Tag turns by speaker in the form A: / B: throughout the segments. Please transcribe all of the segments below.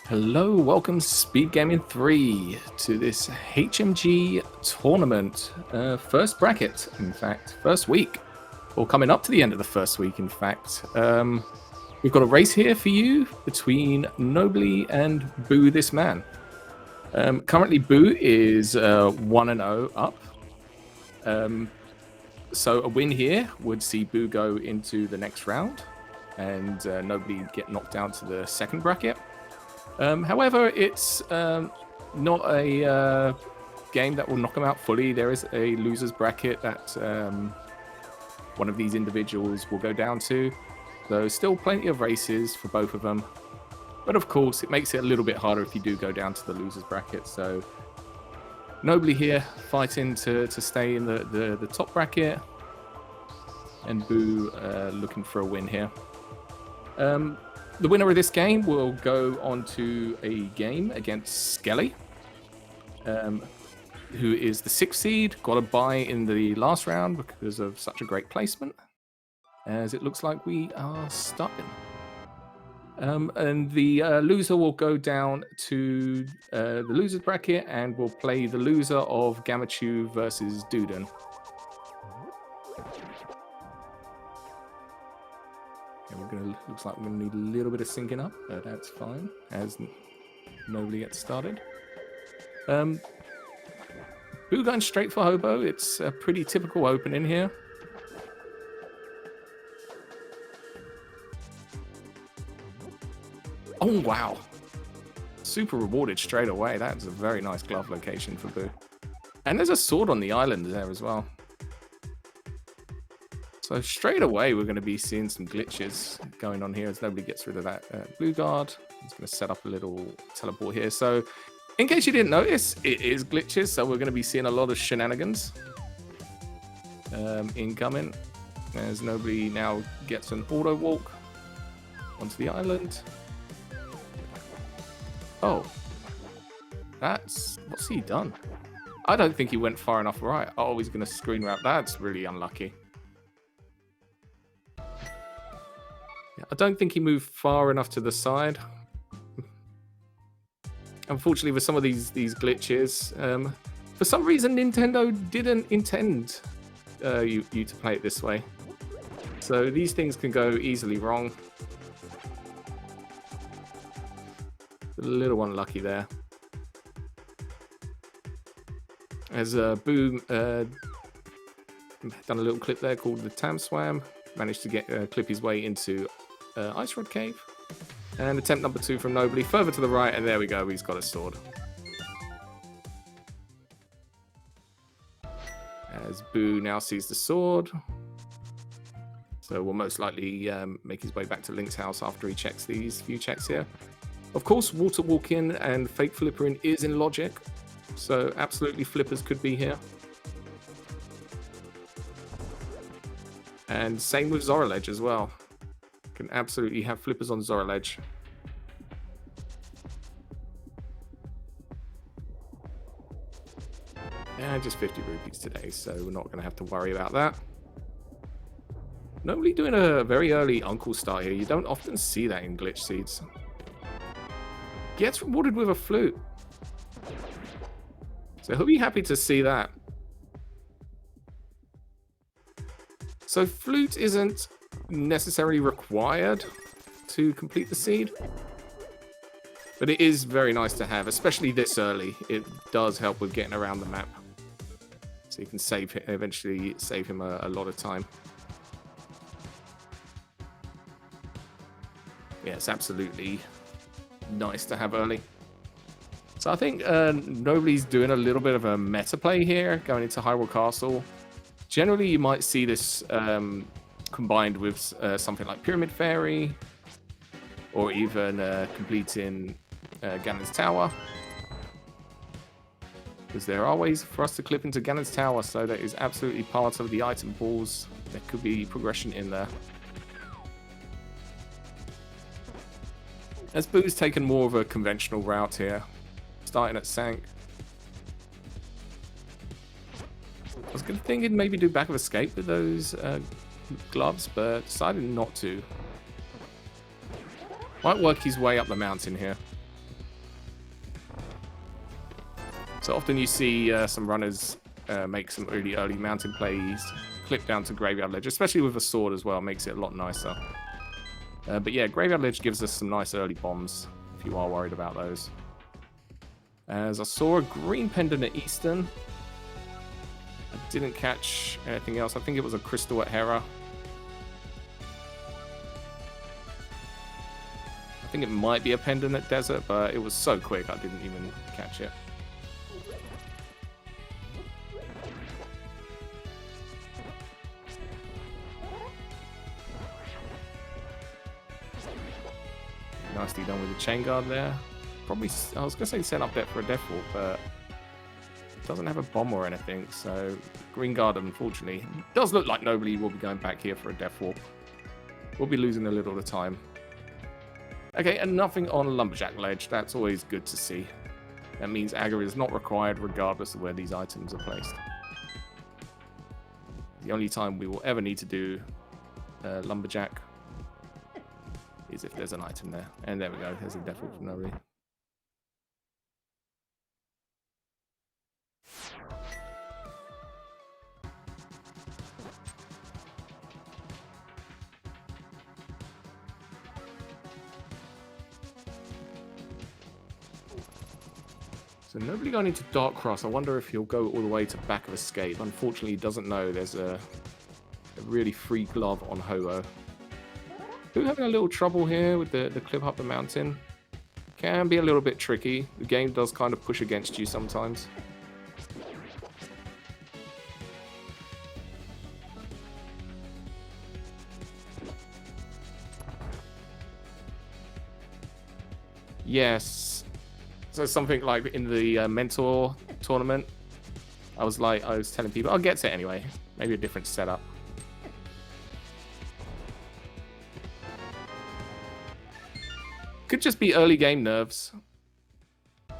A: Hello, welcome SpeedGaming 3 to this HMG Tournament. First bracket, in fact, first week. Or coming up to the end of the first week, in fact. We've got a race here for you between Nobly and boothisman. Currently, Boo is 1-0 up. So a win here would see Boo go into the next round and Nobly get knocked down to the second bracket. However, it's not a game that will knock them out fully. There is a loser's bracket that one of these individuals will go down to. So still plenty of races for both of them. But of course, it makes it a little bit harder if you do go down to the loser's bracket. So Nobly here fighting to stay in the top bracket. And Boo looking for a win here. The winner of this game will go on to a game against Skelly, who is the 6th seed. Got a bye in the last round because of such a great placement, as it looks like we are starting. And the loser will go down to the loser's bracket and will play the loser of Gamachu versus Duden. And looks like we're gonna need a little bit of syncing up, but that's fine as Nobly gets started. Boo going straight for Hobo. It's a pretty typical opening here. Oh wow! Super rewarded straight away. That's a very nice glove location for Boo. And there's a sword on the island there as well. So straight away, we're going to be seeing some glitches going on here as Nobly gets rid of that blue guard. He's going to set up a little teleport here. So in case you didn't notice, it is glitches. So we're going to be seeing a lot of shenanigans incoming as Nobly now gets an auto walk onto the island. Oh, what's he done? I don't think he went far enough right. Oh, he's going to screen wrap. That's really unlucky. I don't think he moved far enough to the side. Unfortunately, with some of these glitches, for some reason, Nintendo didn't intend you to play it this way. So these things can go easily wrong. A little unlucky there. As Boom done a little clip there called the Tam Swam. Managed to get clip his way into Ice Rod Cave. And attempt number 2 from Nobly. Further to the right, and there we go. He's got a sword. As Boo now sees the sword. So we'll most likely make his way back to Link's house after he checks these few checks here. Of course, Water Walking and Fake Flippering is in logic. So absolutely flippers could be here. And same with Zoraledge as well. Can absolutely have flippers on Zoraledge. And just 50 rupees today, so we're not going to have to worry about that. Nobly doing a very early Uncle start here. You don't often see that in Glitch Seeds. Gets rewarded with a flute. So he'll be happy to see that. So flute isn't necessarily required to complete the seed, but it is very nice to have, especially this early. It does help with getting around the map, so you can eventually save him a lot of time. Yeah, it's absolutely nice to have early. So I think Nobly's doing a little bit of a meta play here, going into Hyrule Castle. Generally, you might see this combined with something like Pyramid Fairy, or even completing Ganon's Tower. Because there are ways for us to clip into Ganon's Tower, so that is absolutely part of the item pools. There could be progression in there. As Boo's taken more of a conventional route here, starting at Sank. I was thinking maybe do back of escape with those gloves, but decided not to. Might work his way up the mountain here. So often you see some runners make some really early mountain plays, clip down to Graveyard Ledge, especially with a sword as well, makes it a lot nicer. But yeah, Graveyard Ledge gives us some nice early bombs, if you are worried about those. As I saw a green pendant at Eastern. I didn't catch anything else. I think it was a crystal at Hera. I think it might be a pendant at Desert, but it was so quick I didn't even catch it. Nicely done with the chain guard there. Probably, I was going to say set up there for a death walk, but it doesn't have a bomb or anything, so green guard, unfortunately. It does look like nobly will be going back here for a death walk. We'll be losing a little of time. Okay, and nothing on Lumberjack Ledge. That's always good to see. That means Agar is not required regardless of where these items are placed. The only time we will ever need to do Lumberjack is if there's an item there. And there we go, there's a death walk from nobly. So nobly going into Dark Cross. I wonder if he'll go all the way to Back of Escape. Unfortunately, he doesn't know there's a really free glove on Hobo. Who's having a little trouble here with the clip up the mountain? Can be a little bit tricky. The game does kind of push against you sometimes. Yes. So something like in the Mentor tournament, I was telling people, I'll get to it anyway. Maybe a different setup. Could just be early game nerves. So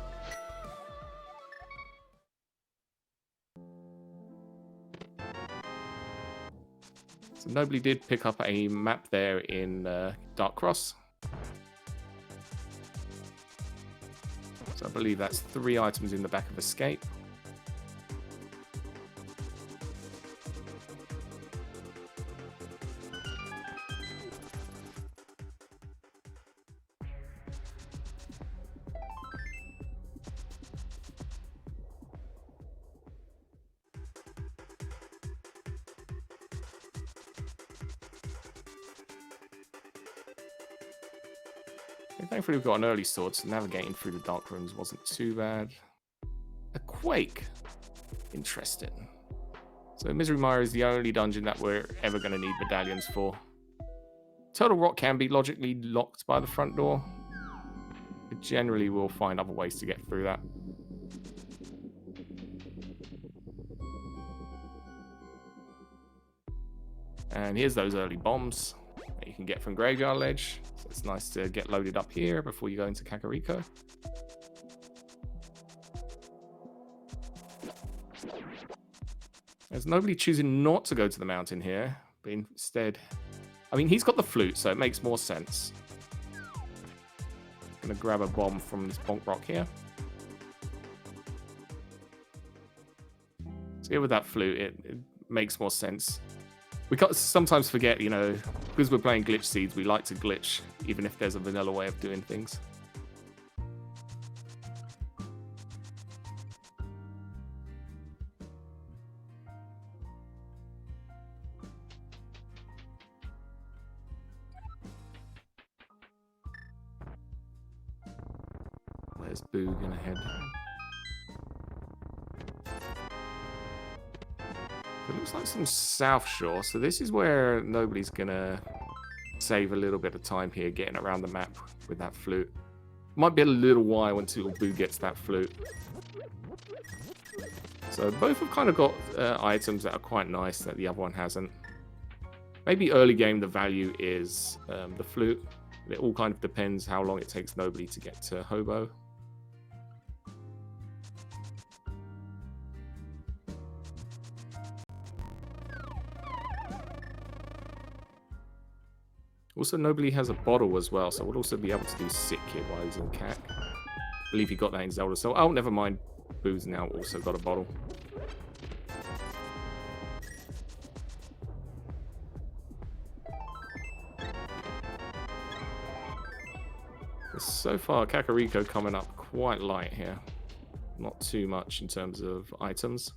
A: nobly did pick up a map there in Dark Cross. So I believe that's 3 items in the Back of Escape. Thankfully, we've got an early sword, so navigating through the dark rooms wasn't too bad. A Quake. Interesting. So Misery Mire is the only dungeon that we're ever going to need medallions for. Turtle Rock can be logically locked by the front door, but generally we'll find other ways to get through that. And here's those early bombs that you can get from Graveyard Ledge. So it's nice to get loaded up here before you go into Kakariko. There's nobly choosing not to go to the mountain here, but instead... I mean, he's got the flute, so it makes more sense. Gonna grab a bomb from this bonk rock here. So here with that flute, it makes more sense. We can't sometimes forget, you know, because we're playing Glitch Seeds, we like to glitch, even if there's a vanilla way of doing things. Where's Boo gonna head? It looks like some South Shore, so this is where nobly's gonna save a little bit of time here getting around the map with that flute. Might be a little while until Boo gets that flute. So both have kind of got items that are quite nice that the other one hasn't. Maybe early game the value is the flute. It all kind of depends how long it takes nobly to get to Hobo. Also, nobly has a bottle as well, so we'll also be able to do Sick Kid while he's in CAC. I believe he got that in Zelda, so... Oh, never mind. Boo's now also got a bottle. So far, Kakariko coming up quite light here. Not too much in terms of items.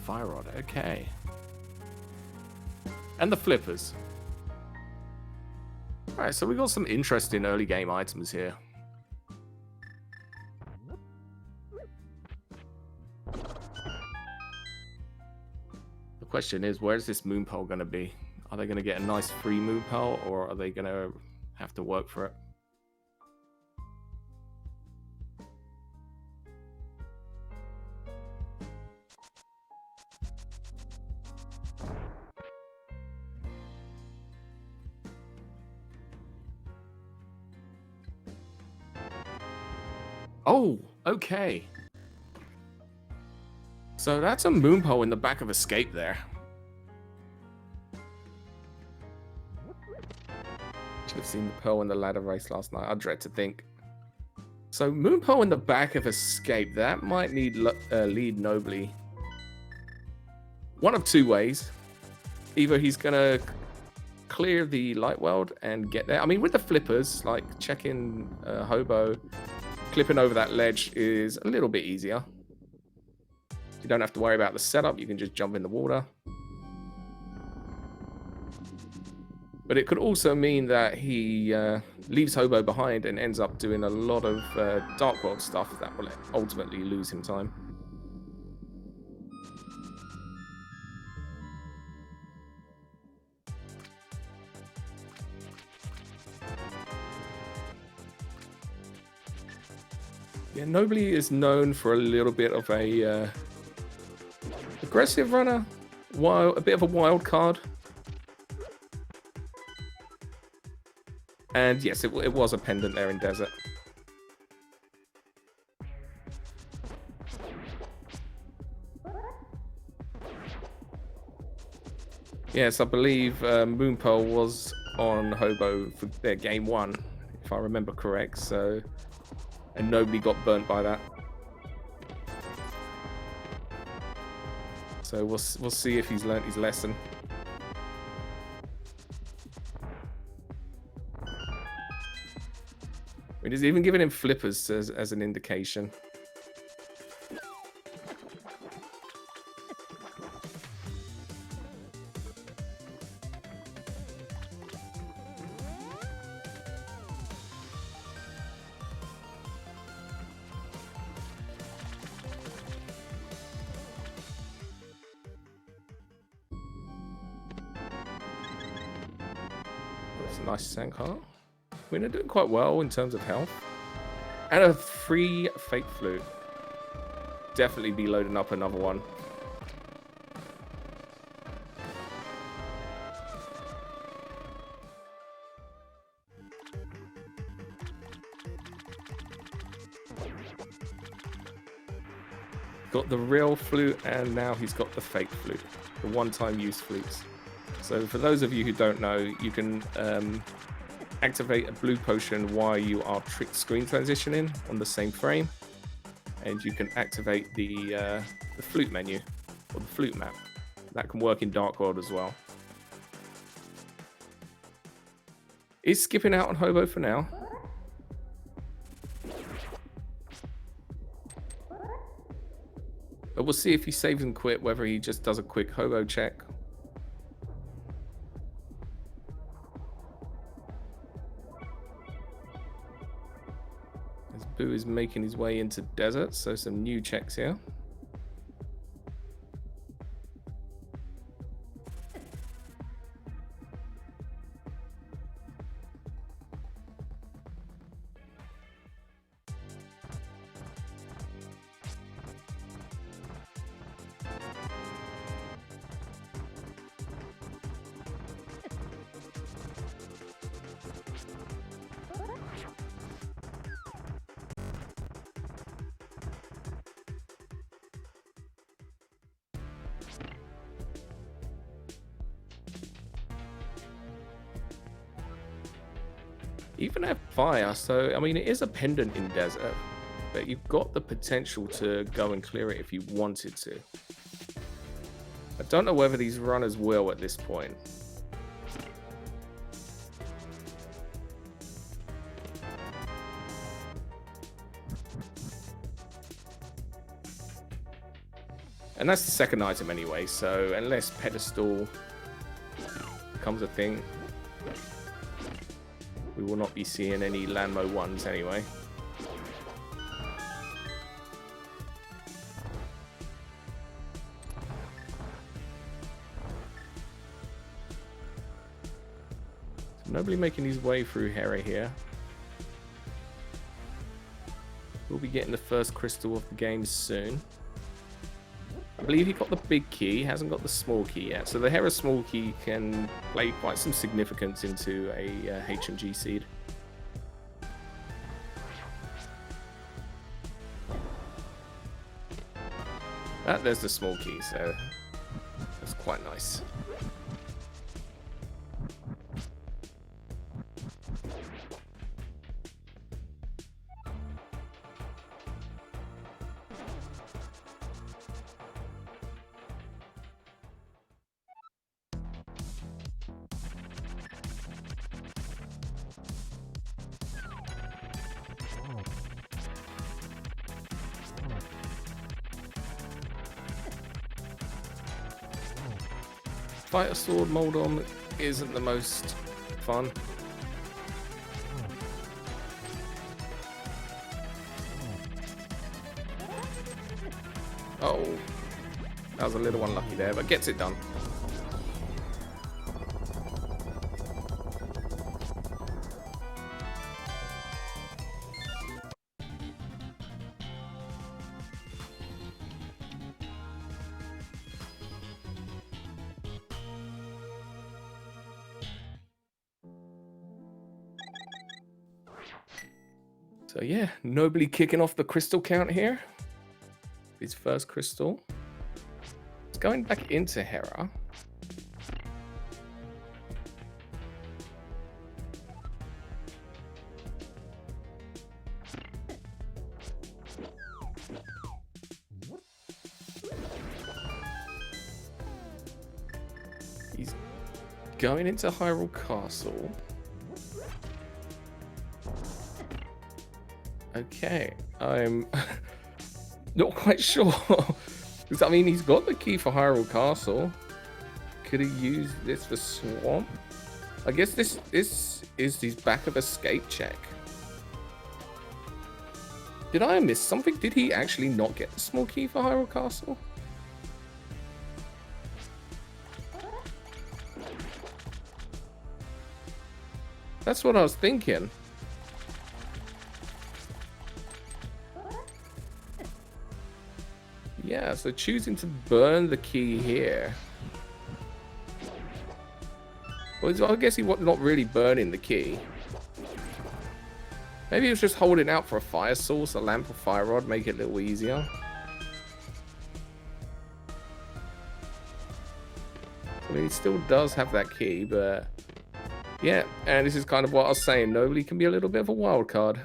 A: Fire rod, okay. And the flippers. Alright, so we got some interesting early game items here. The question is, where's this moon pearl going to be? Are they going to get a nice free moon pearl, or are they going to have to work for it? Oh, okay. So that's a moon pearl in the back of Escape there. Should have seen the pearl in the ladder race last night. I dread to think. So moon pearl in the back of Escape. That might need lead nobly. One of two ways. Either he's gonna clear the light world and get there. I mean, with the flippers, like checking Hobo, clipping over that ledge is a little bit easier. You don't have to worry about the setup. You can just jump in the water. But it could also mean that he leaves Hobo behind and ends up doing a lot of Dark World stuff that will ultimately lose him time. Yeah, Nobly is known for a little bit of a aggressive runner, a bit of a wild card. And yes, it was a pendant there in Desert. Yes, I believe Moon Pearl was on Hobo for their game 1, if I remember correct. So, and nobody got burnt by that. So we'll see if he's learnt his lesson. I mean, he's even giving him flippers as an indication. That's a nice Sankar. We're doing quite well in terms of health. And a free Fake Flute. Definitely be loading up another one. Got the real flute, and now he's got the fake flute. The one-time use flutes. So for those of you who don't know, you can activate a blue potion while you are screen transitioning on the same frame, and you can activate the flute menu or the flute map. That can work in Dark World as well. Is skipping out on Hobo for now. But we'll see if he saves and quit, whether he just does a quick Hobo check. Boo is making his way into Desert, so some new checks here. even have fire, so I mean it is a pendant in desert, but you've got the potential to go and clear it if you wanted to. I don't know whether these runners will at this point. And that's the second item anyway, so unless pedestal becomes a thing, we will not be seeing any Landmo 1s anyway. So nobly making his way through Hera here. We'll be getting the first crystal of the game soon. I believe he got the big key, hasn't got the small key yet. So the Hera small key can play quite some significance into a HMG seed. There's the small key, so that's quite nice. Fighter sword mold on isn't the most fun. Oh, that was a little unlucky there, but gets it done. So yeah, nobly kicking off the crystal count here. His first crystal. It's going back into Hera. He's going into Hyrule Castle. Okay, I'm not quite sure. Because, I mean, he's got the key for Hyrule Castle. Could he use this for Swamp? I guess this is his back of escape check. Did I miss something? Did he actually not get the small key for Hyrule Castle? That's what I was thinking. Yeah, so choosing to burn the key here. Well, I guess he was not really burning the key. Maybe he was just holding out for a fire source, a lamp or fire rod, make it a little easier. I mean, he still does have that key, but yeah, and this is kind of what I was saying. Nobly can be a little bit of a wild card.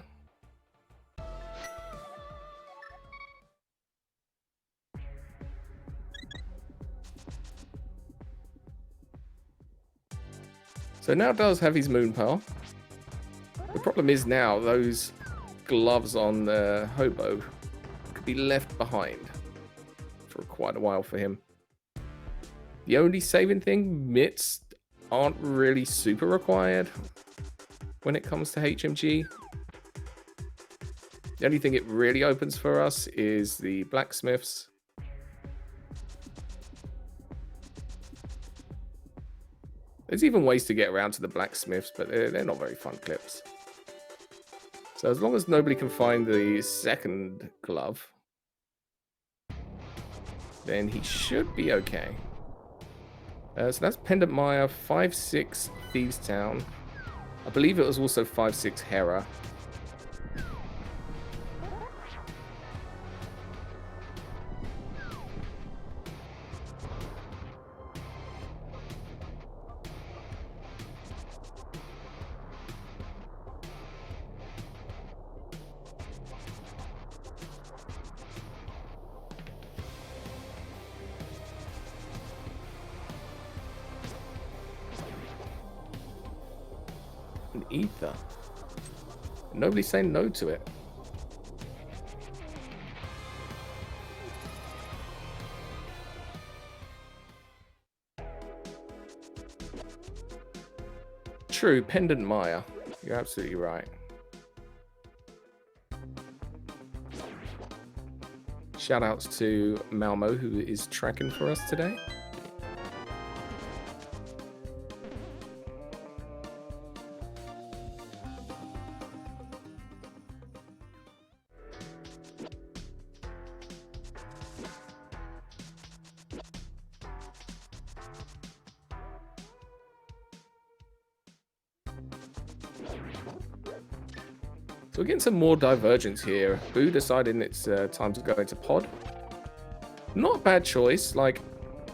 A: So now does have his moon pearl. The problem is now those gloves on the hobo could be left behind for quite a while for him. The only saving thing, mitts aren't really super required when it comes to HMG. The only thing it really opens for us is the blacksmiths. There's even ways to get around to the blacksmiths, but they're not very fun clips. So as long as nobody can find the second glove, then he should be okay. So that's Pendant Maya, 5-6 Thieves Town. I believe it was also 5-6 Hera. ether. Nobody's saying no to it. True, Pendant Maya. You're absolutely right. Shout outs to Malmo, who is tracking for us today. So we're getting some more divergence here. Boo deciding it's time to go into pod. Not a bad choice. Like,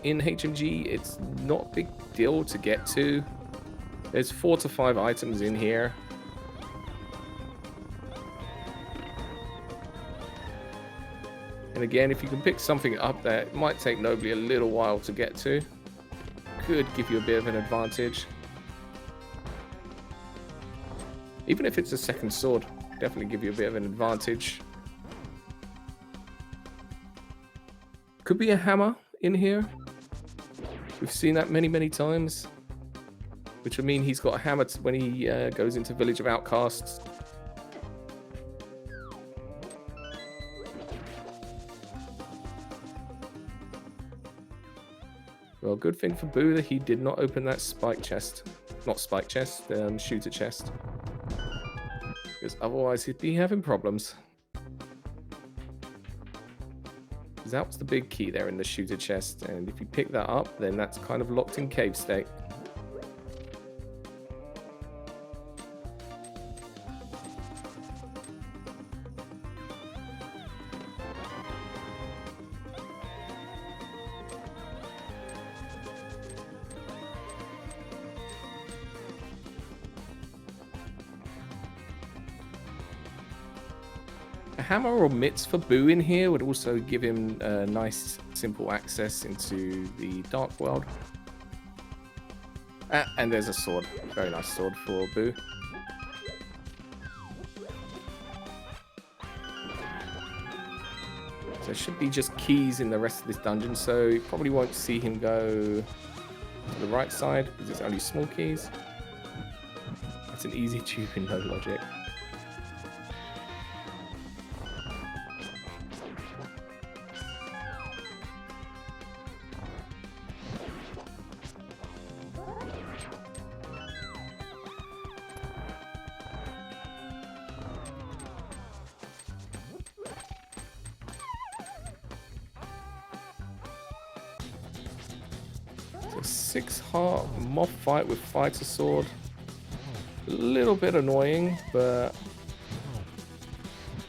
A: in HMG, it's not a big deal to get to. There's 4 to 5 items in here. And again, if you can pick something up there, it might take Nobly a little while to get to. Could give you a bit of an advantage. Even if it's a second sword, definitely give you a bit of an advantage. Could be a hammer in here. We've seen that many, many times. Which would mean he's got a hammer when he goes into Village of Outcasts. Well, good thing for Boo that he did not open that spike chest. Not spike chest, shooter chest. Because otherwise he'd be having problems. That was the big key there in the shooter chest, and if you pick that up, then that's kind of locked in cave state. A hammer or mitts for Boo in here would also give him nice, simple access into the dark world. And there's a sword. Very nice sword for Boo. So there should be just keys in the rest of this dungeon, so you probably won't see him go to the right side because it's only small keys. It's an easy tube in no logic. So 6 heart mob fight with fighter sword. A little bit annoying, but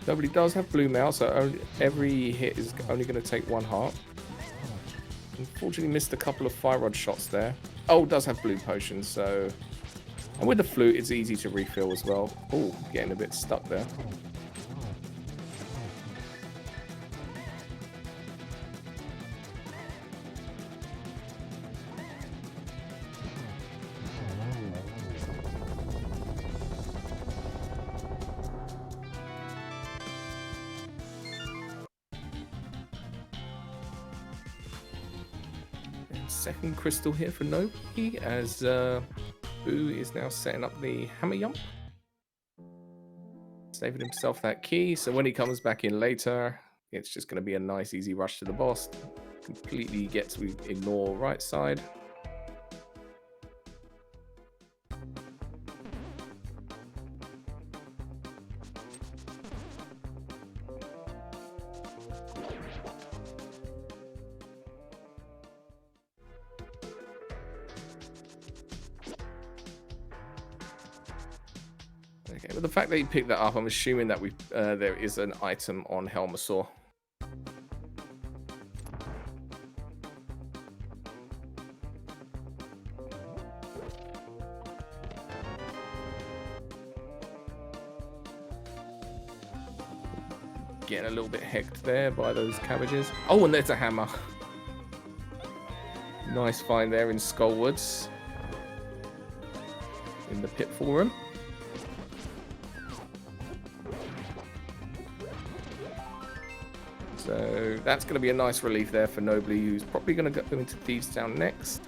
A: nobody does have blue mail, so every hit is only going to take 1 heart. Unfortunately missed a couple of fire rod shots there. Oh, does have blue potions, so... And with the flute, it's easy to refill as well. Oh, getting a bit stuck there. Second crystal here for Nobly, as Boo is now setting up the hammer yump. Saving himself that key, so when he comes back in later, it's just going to be a nice easy rush to the boss. Completely get to ignore right side. Okay, but the fact that you picked that up, I'm assuming that there is an item on Helmasaur. Getting a little bit hecked there by those cabbages. Oh, and there's a hammer. Nice find there in Skullwoods. In the pitfall room. So that's going to be a nice relief there for Nobly, who's probably going to go into Thieves Town next.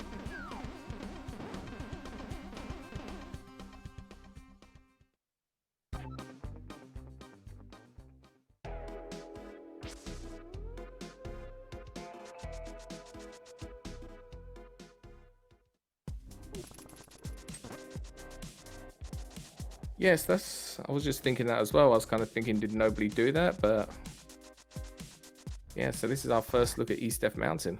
A: Yes, I was just thinking that as well. I was kind of thinking, did Nobly do that? But yeah, so this is our first look at East F Mountain.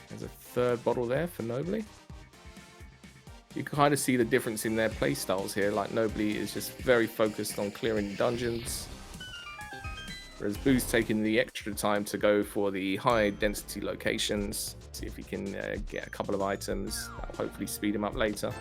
A: There's a third bottle there for Nobly. You can kind of see the difference in their play styles here. Like Nobly is just very focused on clearing dungeons, whereas Boo's taking the extra time to go for the high density locations. See if he can get a couple of items. That'll hopefully speed him up later.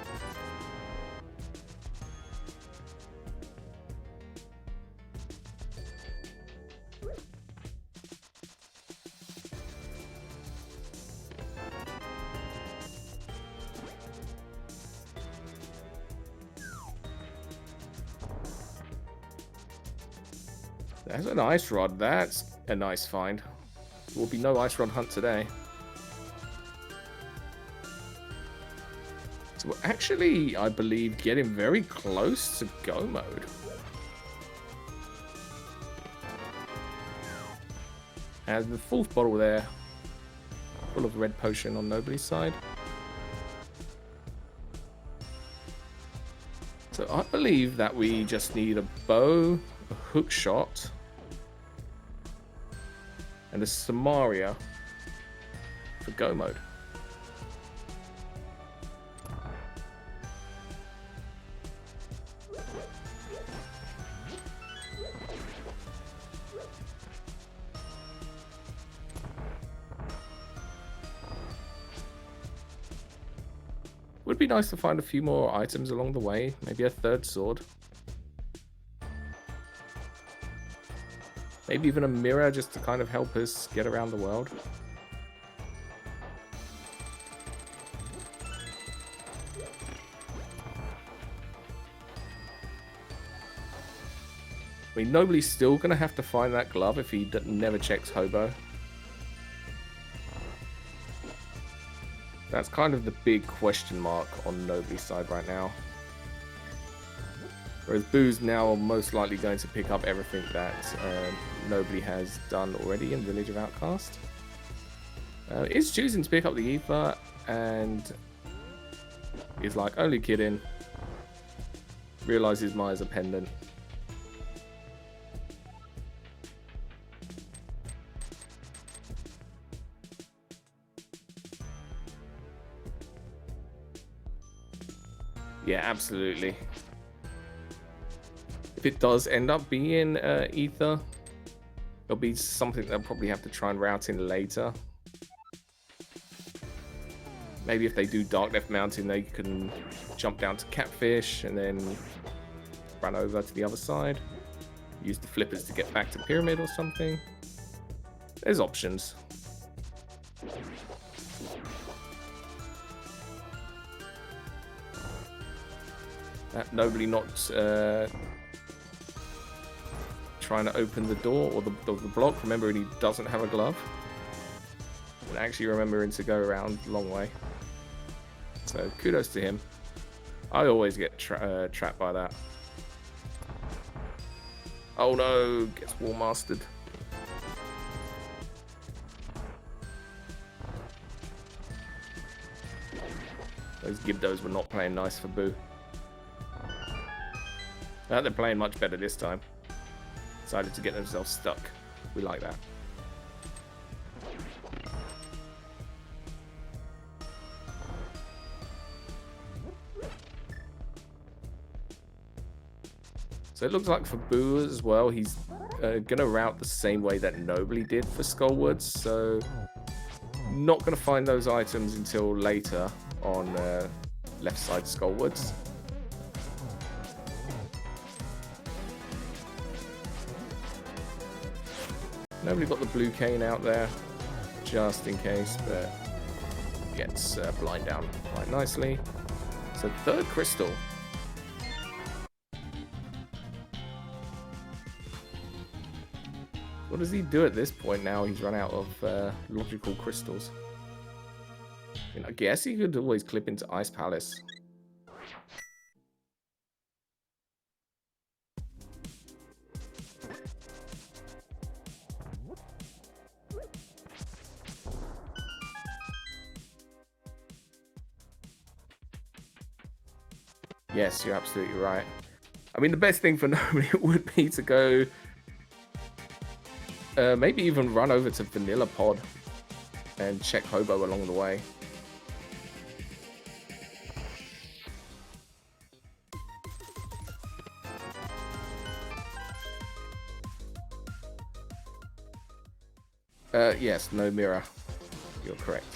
A: There's an ice rod. That's a nice find. There will be no ice rod hunt today. So we're actually, I believe, getting very close to go mode. And the fourth bottle there, full of red potion on Nobly's side. So I believe that we just need a bow, a hook shot, and a Samaria for go mode. Would be nice to find a few more items along the way, maybe a third sword. Maybe even a mirror just to kind of help us get around the world. I mean, Nobly's still going to have to find that glove if he never checks Hobo. That's kind of the big question mark on Nobly's side right now. Whereas Boo's now most likely going to pick up everything that Nobly has done already in Village of Outcast. Is choosing to pick up the Ether and is like, only kidding. Realizes Maya's a pendant. Yeah, absolutely. If it does end up being Ether, it'll be something they'll probably have to try and route in later. Maybe if they do Dark Death Mountain, they can jump down to Catfish and then run over to the other side. Use the flippers to get back to Pyramid or something. There's options. Nobly not trying to open the door or the block. Remembering he doesn't have a glove. And actually remembering to go around a long way. So kudos to him. I always get trapped by that. Oh no, gets War Mastered. Those Gibdos were not playing nice for Boo. They're playing much better this time. Decided to get themselves stuck. We like that. So it looks like for Boo as well, he's gonna route the same way that Nobly did for Skullwoods. So not gonna find those items until later on left side Skullwoods. Nobody got the blue cane out there, just in case, but gets blind down quite nicely. So third crystal. What does he do at this point now? He's run out of logical crystals. I mean, I guess he could always clip into Ice Palace. Yes, you're absolutely right. I mean, the best thing for nobly would be to go... maybe even run over to Vanilla Pod and check Hobo along the way. Yes, no mirror. You're correct.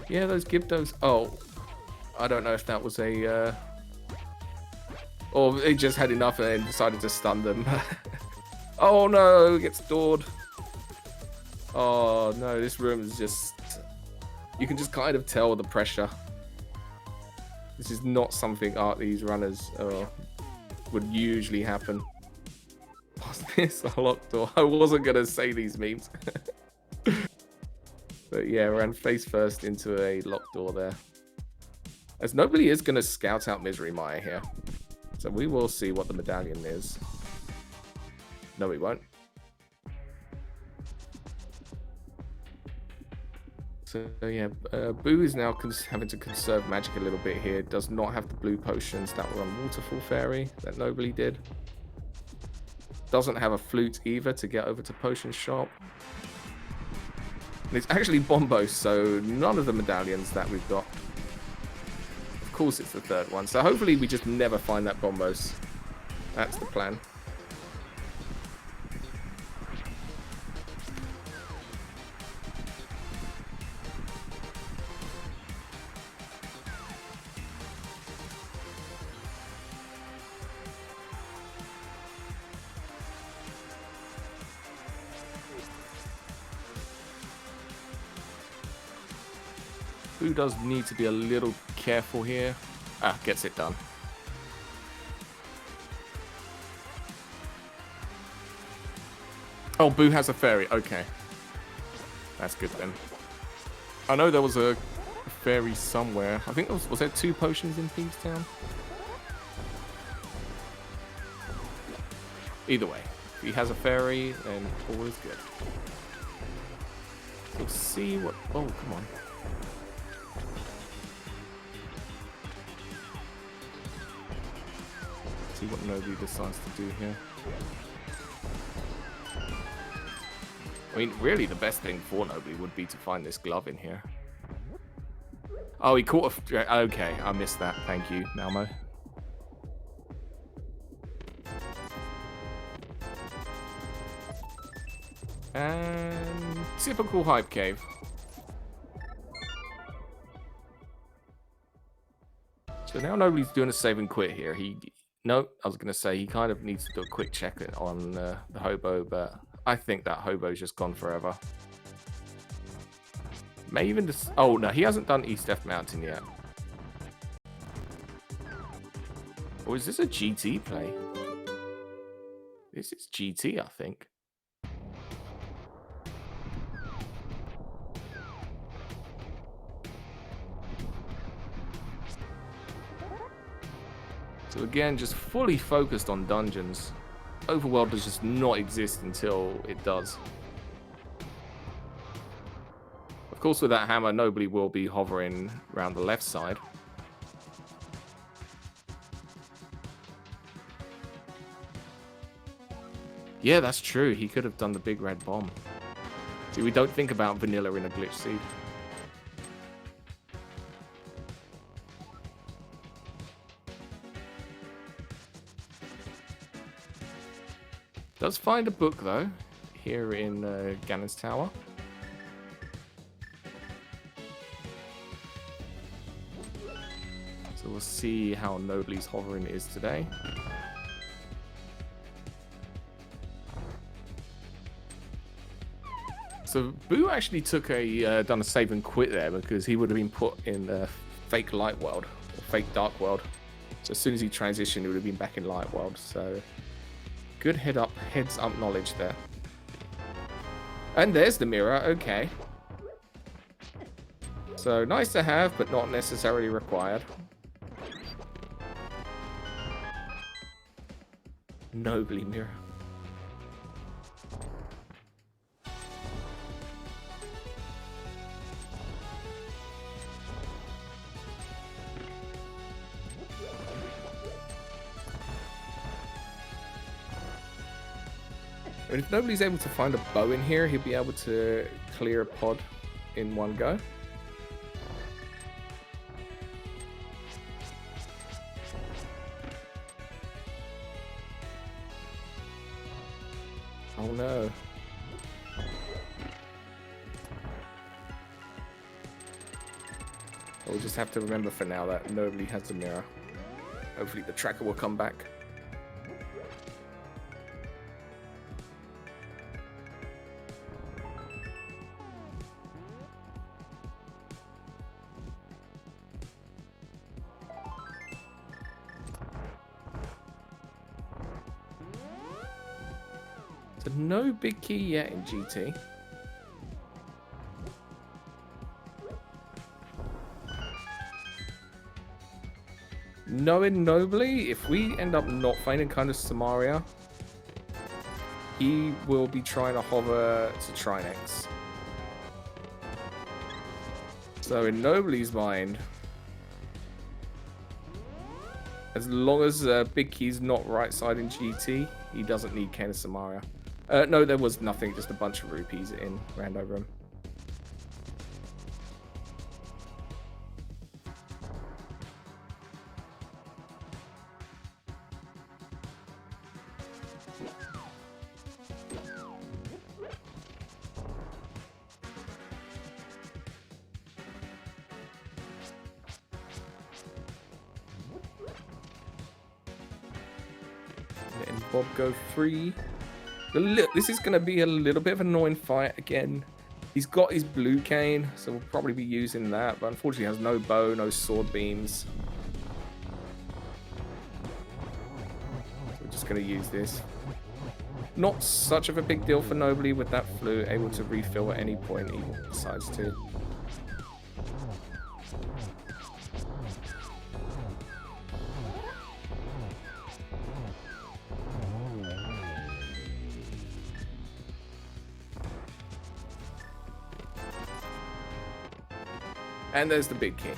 A: Yeah, those Gibdos. Oh, I don't know if that was a... or they just had enough and decided to stun them. Oh no, it gets doored. Oh no, this room is just... You can just kind of tell the pressure. This is not something these runners would usually happen. Was this a locked door? I wasn't going to say these memes. But yeah, ran face first into a locked door there. As nobly is going to scout out Misery Maya here. So we will see what the medallion is. No, we won't. So yeah, Boo is now having to conserve magic a little bit here. Does not have the blue potions that were on Waterfall Fairy that nobly did. Doesn't have a flute either to get over to Potion Shop. And it's actually Bombos, so none of the medallions that we've got. Of course it's the third one. So hopefully we just never find that Bombos. That's the plan. Boo does need to be a little careful here. Ah, gets it done. Oh, Boo has a fairy. Okay. That's good then. I know there was a fairy somewhere. I think was there 2 potions in Thieves Town? Either way, if he has a fairy, then all is good. We'll see what... Oh, come on. See what nobly decides to do here. I mean, really the best thing for nobly would be to find this glove in here. Oh, he caught a... Okay, I missed that. Thank you, Malmo. And... typical hype cave. So now nobly's doing a save and quit here. No, I was going to say he kind of needs to do a quick check on the hobo, but I think that hobo's just gone forever. May even just... Oh, no, he hasn't done East F Mountain yet. Or is this a GT play? This is GT, I think. So again, just fully focused on dungeons. Overworld does just not exist until it does. Of course, with that hammer, nobly will be hovering around the left side. Yeah, that's true. He could have done the big red bomb. See, we don't think about vanilla in a glitch seed. Does find a book, though, here in Ganon's Tower. So we'll see how Nobly's hovering is today. So Boo actually took done a save and quit there because he would have been put in the fake light world, or fake dark world. So as soon as he transitioned, he would have been back in light world. So good heads up knowledge there. And there's the mirror, okay. So nice to have, but not necessarily required. Nobly mirror. And if nobody's able to find a bow in here, he'll be able to clear a pod in one go. Oh no. We'll just have to remember for now that nobody has a mirror. Hopefully the tracker will come back. So no big key yet in GT. Knowing Nobly, if we end up not finding kind of Samaria, he will be trying to hover to Trinex. So in Nobly's mind, as long as Big Key's not right side in GT, he doesn't need Ken Samaria. No, there was nothing, just a bunch of rupees in Rando Room. Letting Bob go free. This is going to be a little bit of an annoying fight again. He's got his blue cane, so we'll probably be using that, but unfortunately has no bow, no sword beams. So we're just going to use this. Not such of a big deal for Nobly with that flute, able to refill at any point he decides to. And there's the big key.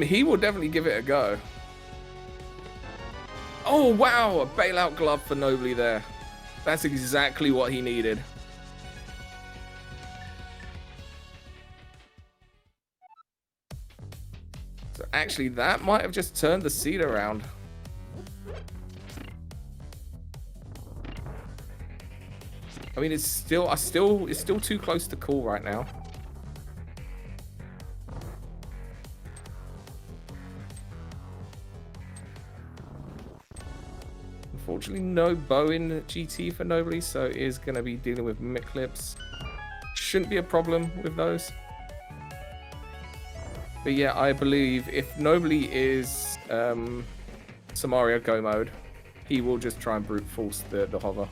A: He will definitely give it a go. Oh, wow! A bailout glove for Nobly there. That's exactly what he needed. So actually, that might have just turned the seed around. I mean, it's still too close to call right now. Unfortunately, no bow in GT for Nobly, so it is going to be dealing with mimic clips. Shouldn't be a problem with those. But yeah, I believe if Nobly is Samaria go mode, he will just try and brute force the hover.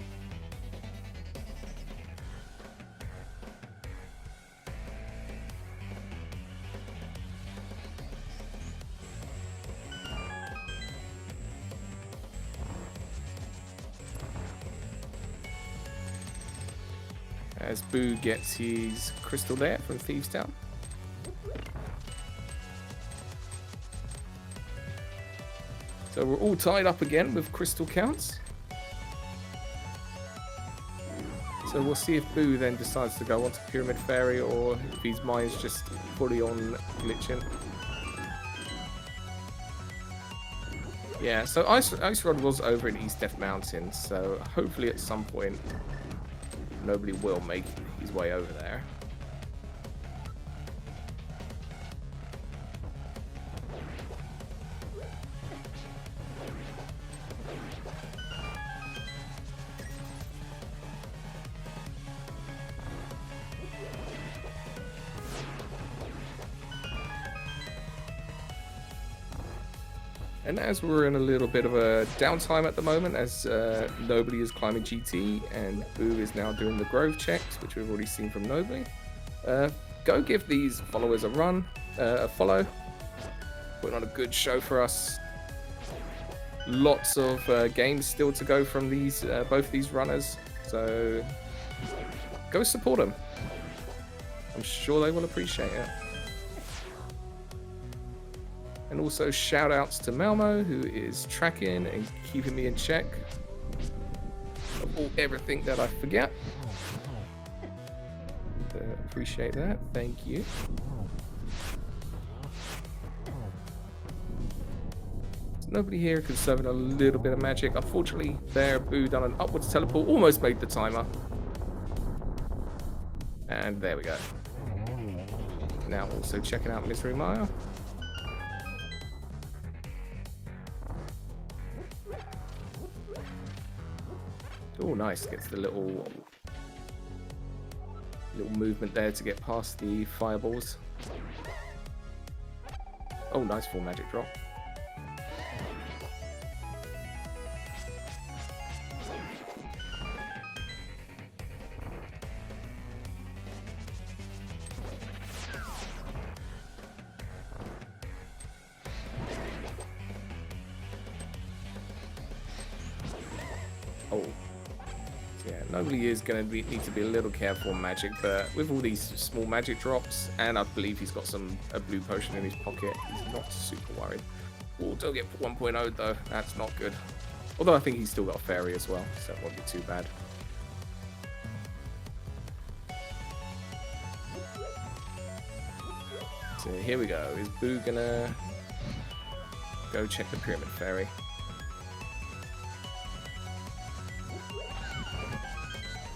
A: As Boo gets his crystal there from Thieves Town. So we're all tied up again with crystal counts. So we'll see if Boo then decides to go onto Pyramid Fairy or if his mind's just fully on glitching. Yeah, so Ice Rod was over in East Death Mountain, so hopefully at some point nobody will make his way over there. And as we're in a little bit of a downtime at the moment, as Nobly is climbing GT and Boo is now doing the Grove checks, which we've already seen from Nobly, go give these followers a run, a follow. Putting on a good show for us. Lots of games still to go from these both these runners, so go support them. I'm sure they will appreciate it. And also shout outs to Malmo, who is tracking and keeping me in check of everything that I forget. Appreciate that. Thank you. There's nobody here conserving a little bit of magic. Unfortunately, there, Boo done an upwards teleport, almost made the timer. And there we go. Now also checking out Misery Maya. Oh, nice. Gets the little movement there to get past the fireballs. Oh, nice full magic drop. Oh. Yeah, nobody is going to need to be a little careful on magic, but with all these small magic drops, and I believe he's got a blue potion in his pocket, he's not super worried. Oh, don't get 1.0 though, that's not good. Although I think he's still got a fairy as well, so it won't be too bad. So here we go, is Boo gonna go check the Pyramid Fairy?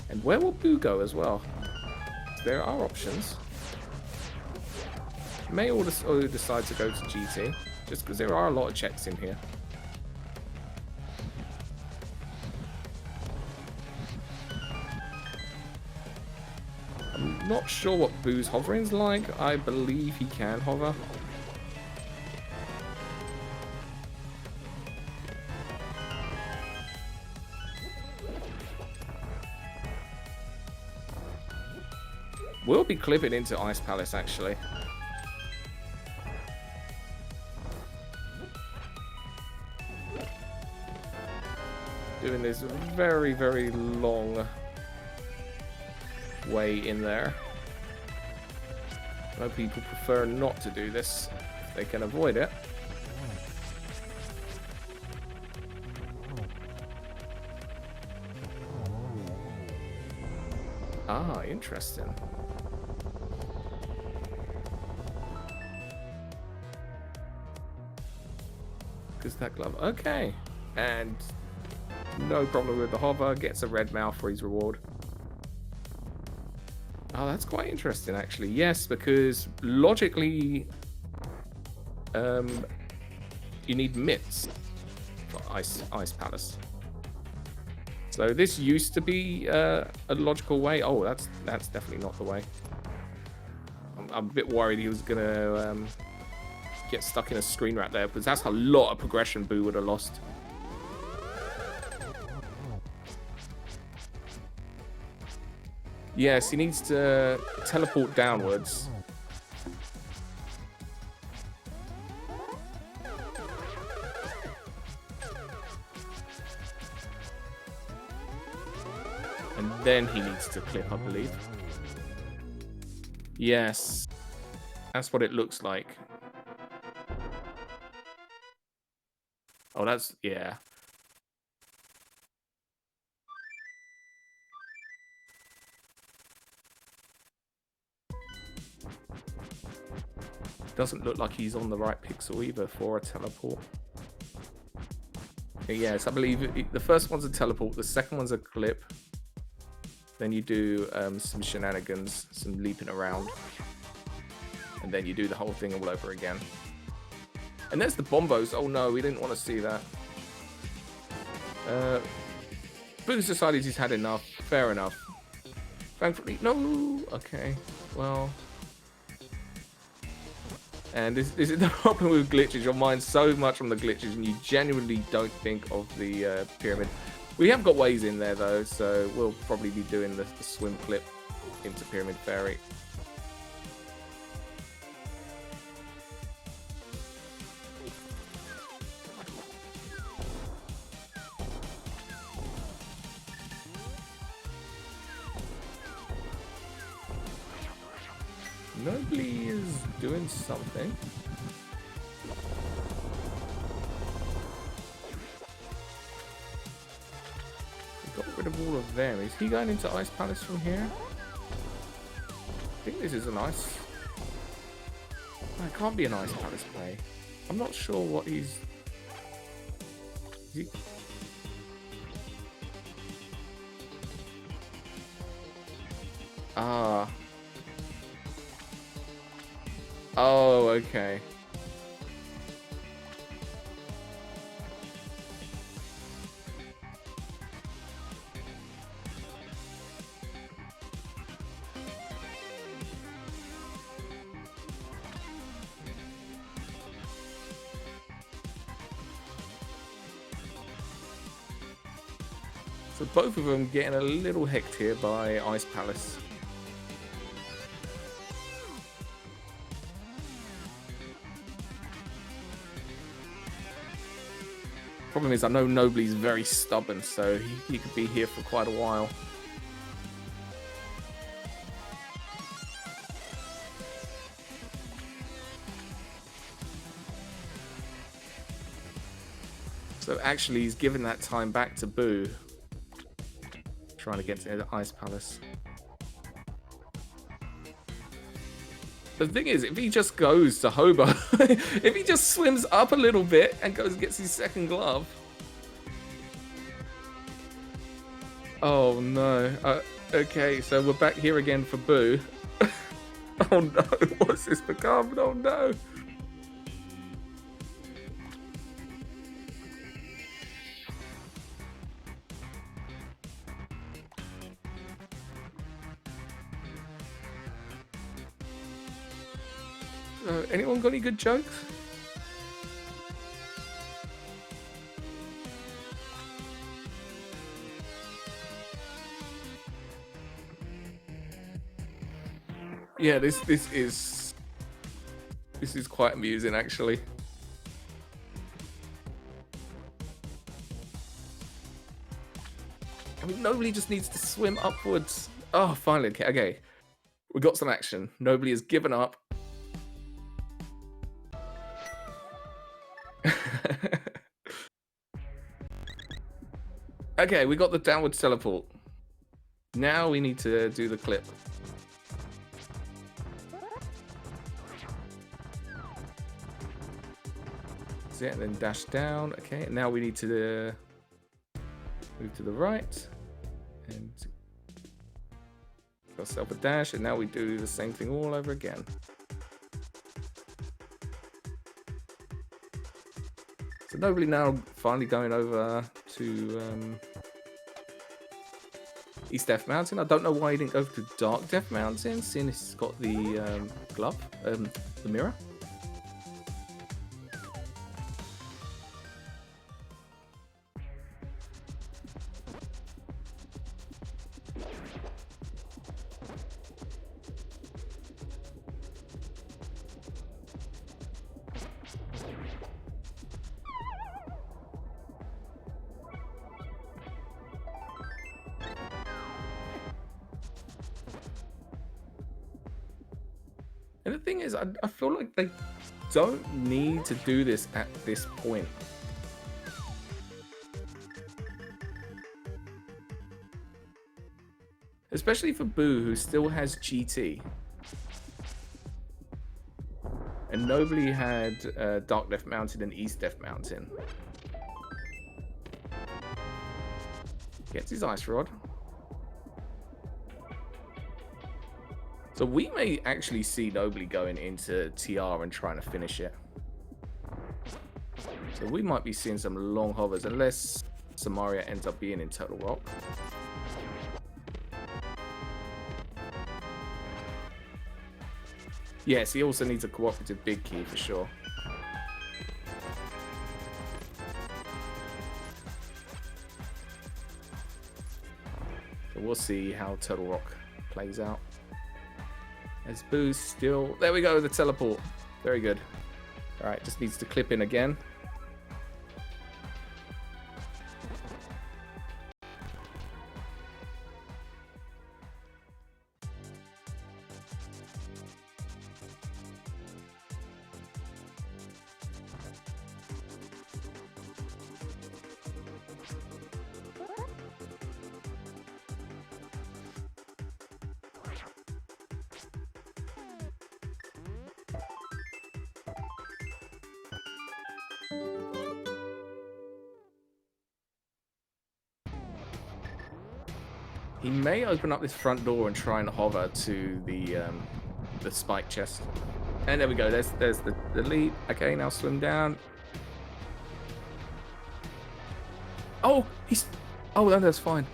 A: And where will Boo go as well? There are options. May also decide to go to GT, just because there are a lot of checks in here. I'm not sure what Boo's hovering's like. I believe he can hover. We'll be clipping into Ice Palace, actually. Doing this very, very long way in there. I know people prefer not to do this if they can avoid it. Ah, interesting. Because that glove. Okay. And no problem with the hover. Gets a red mouth for his reward. Oh, that's quite interesting, actually. Yes, because logically, you need mitts for Ice Palace. So this used to be a logical way. Oh, that's definitely not the way. I'm a bit worried he was gonna get stuck in a screen right there, because that's a lot of progression Boo would have lost. Yes, he needs to teleport downwards. And then he needs to clip, I believe. Yes. That's what it looks like. Oh, that's... yeah. doesn't look like he's on the right pixel either for a teleport. Yes, I believe the first one's a teleport, the second one's a clip. Then you do some shenanigans, some leaping around. And then you do the whole thing all over again. And there's the bombos. Oh no, we didn't want to see that. Boo's decided he's had enough. Fair enough. Thankfully, no. Okay, well. And this is the problem with glitches. Your mind's so much on the glitches and you genuinely don't think of the pyramid. We have got ways in there though, so we'll probably be doing the swim clip into Pyramid Fairy. Nobly is doing something. We got rid of all of them. Is he going into Ice Palace from here? I think this is an ice. No, it can't be an Ice Palace play. I'm not sure what he's... Is he... Ah. Oh, okay. So both of them getting a little hecked here by Ice Palace. Problem is, I know Nobly's very stubborn, so he could be here for quite a while. So actually, he's given that time back to Boo. Trying to get to the Ice Palace. The thing is, if he just goes to Hobo, if he just swims up a little bit and goes and gets his second glove. Oh no. Okay, so we're back here again for Boo. Oh no, what's this become? Oh no. Anyone got any good jokes? Yeah, this is quite amusing actually. I mean, Nobly just needs to swim upwards. Oh, finally. Okay. We got some action. Nobly has given up. Okay, we got the downward teleport. Now we need to do the clip. That's it, and then dash down. Okay, and now we need to move to the right and give ourselves a dash, and now we do the same thing all over again. So Nobly now finally going over to East Death Mountain. I don't know why he didn't go to Dark Death Mountain, seeing he's got the glove, the mirror. And the thing is, I feel like they don't need to do this at this point. Especially for Boo, who still has GT. And Nobly had Dark Death Mountain and East Death Mountain. Gets his ice rod. So we may actually see Nobly going into TR and trying to finish it. So we might be seeing some long hovers, unless Samaria ends up being in Total Rock. Yes, he also needs a cooperative big key for sure. So we'll see how Total Rock plays out. As Boo's still... There we go, the teleport. Very good. Alright, just needs to clip in again. He may open up this front door and try and hover to the spike chest. And there we go. There's the lead. Okay, now swim down. Oh, he's... Oh, no, that's fine.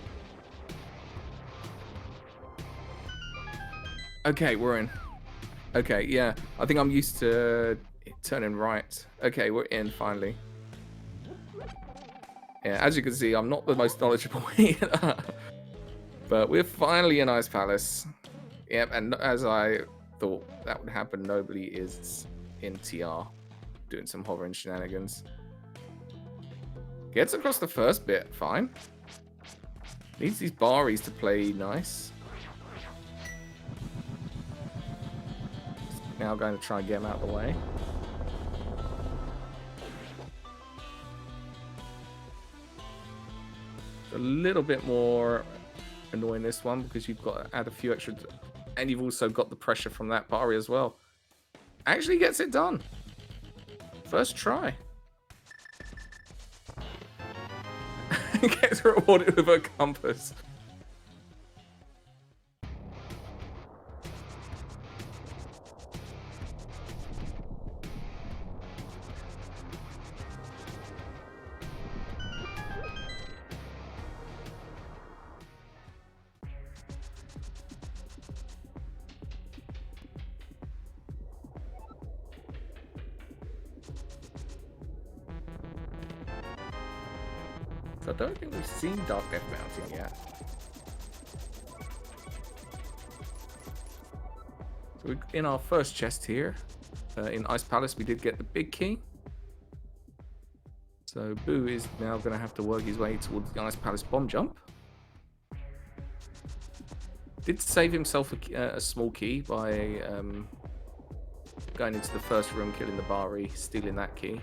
A: Okay, we're in. Okay, yeah. I think I'm used to turning right. Okay, we're in finally. Yeah, as you can see, I'm not the most knowledgeable either. But we're finally in Ice Palace. Yep, and as I thought that would happen, Nobly is in TR, doing some hovering shenanigans. Gets across the first bit, fine. Needs these Baris to play nice. Now going to try and get him out of the way. A little bit more annoying this one because you've got to add a few extra, and you've also got the pressure from that Bari as well. Actually gets it done. First try. Gets rewarded with a compass. I don't think we've seen Dark Death Mountain yet. So we're in our first chest here. In Ice Palace, we did get the big key. So Boo is now going to have to work his way towards the Ice Palace bomb jump. Did save himself a small key by going into the first room, killing the Bari, stealing that key.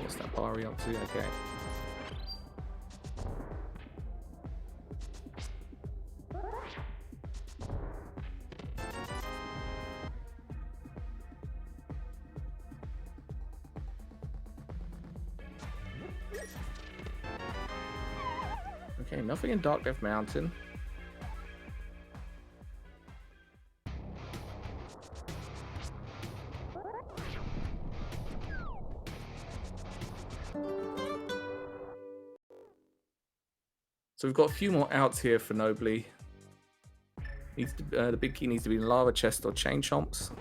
A: What's that Bari up to? Okay. Okay, nothing in Dark Death Mountain. So we've got a few more outs here for Nobly. Needs to, the big key needs to be in Lava Chest or Chain Chomps.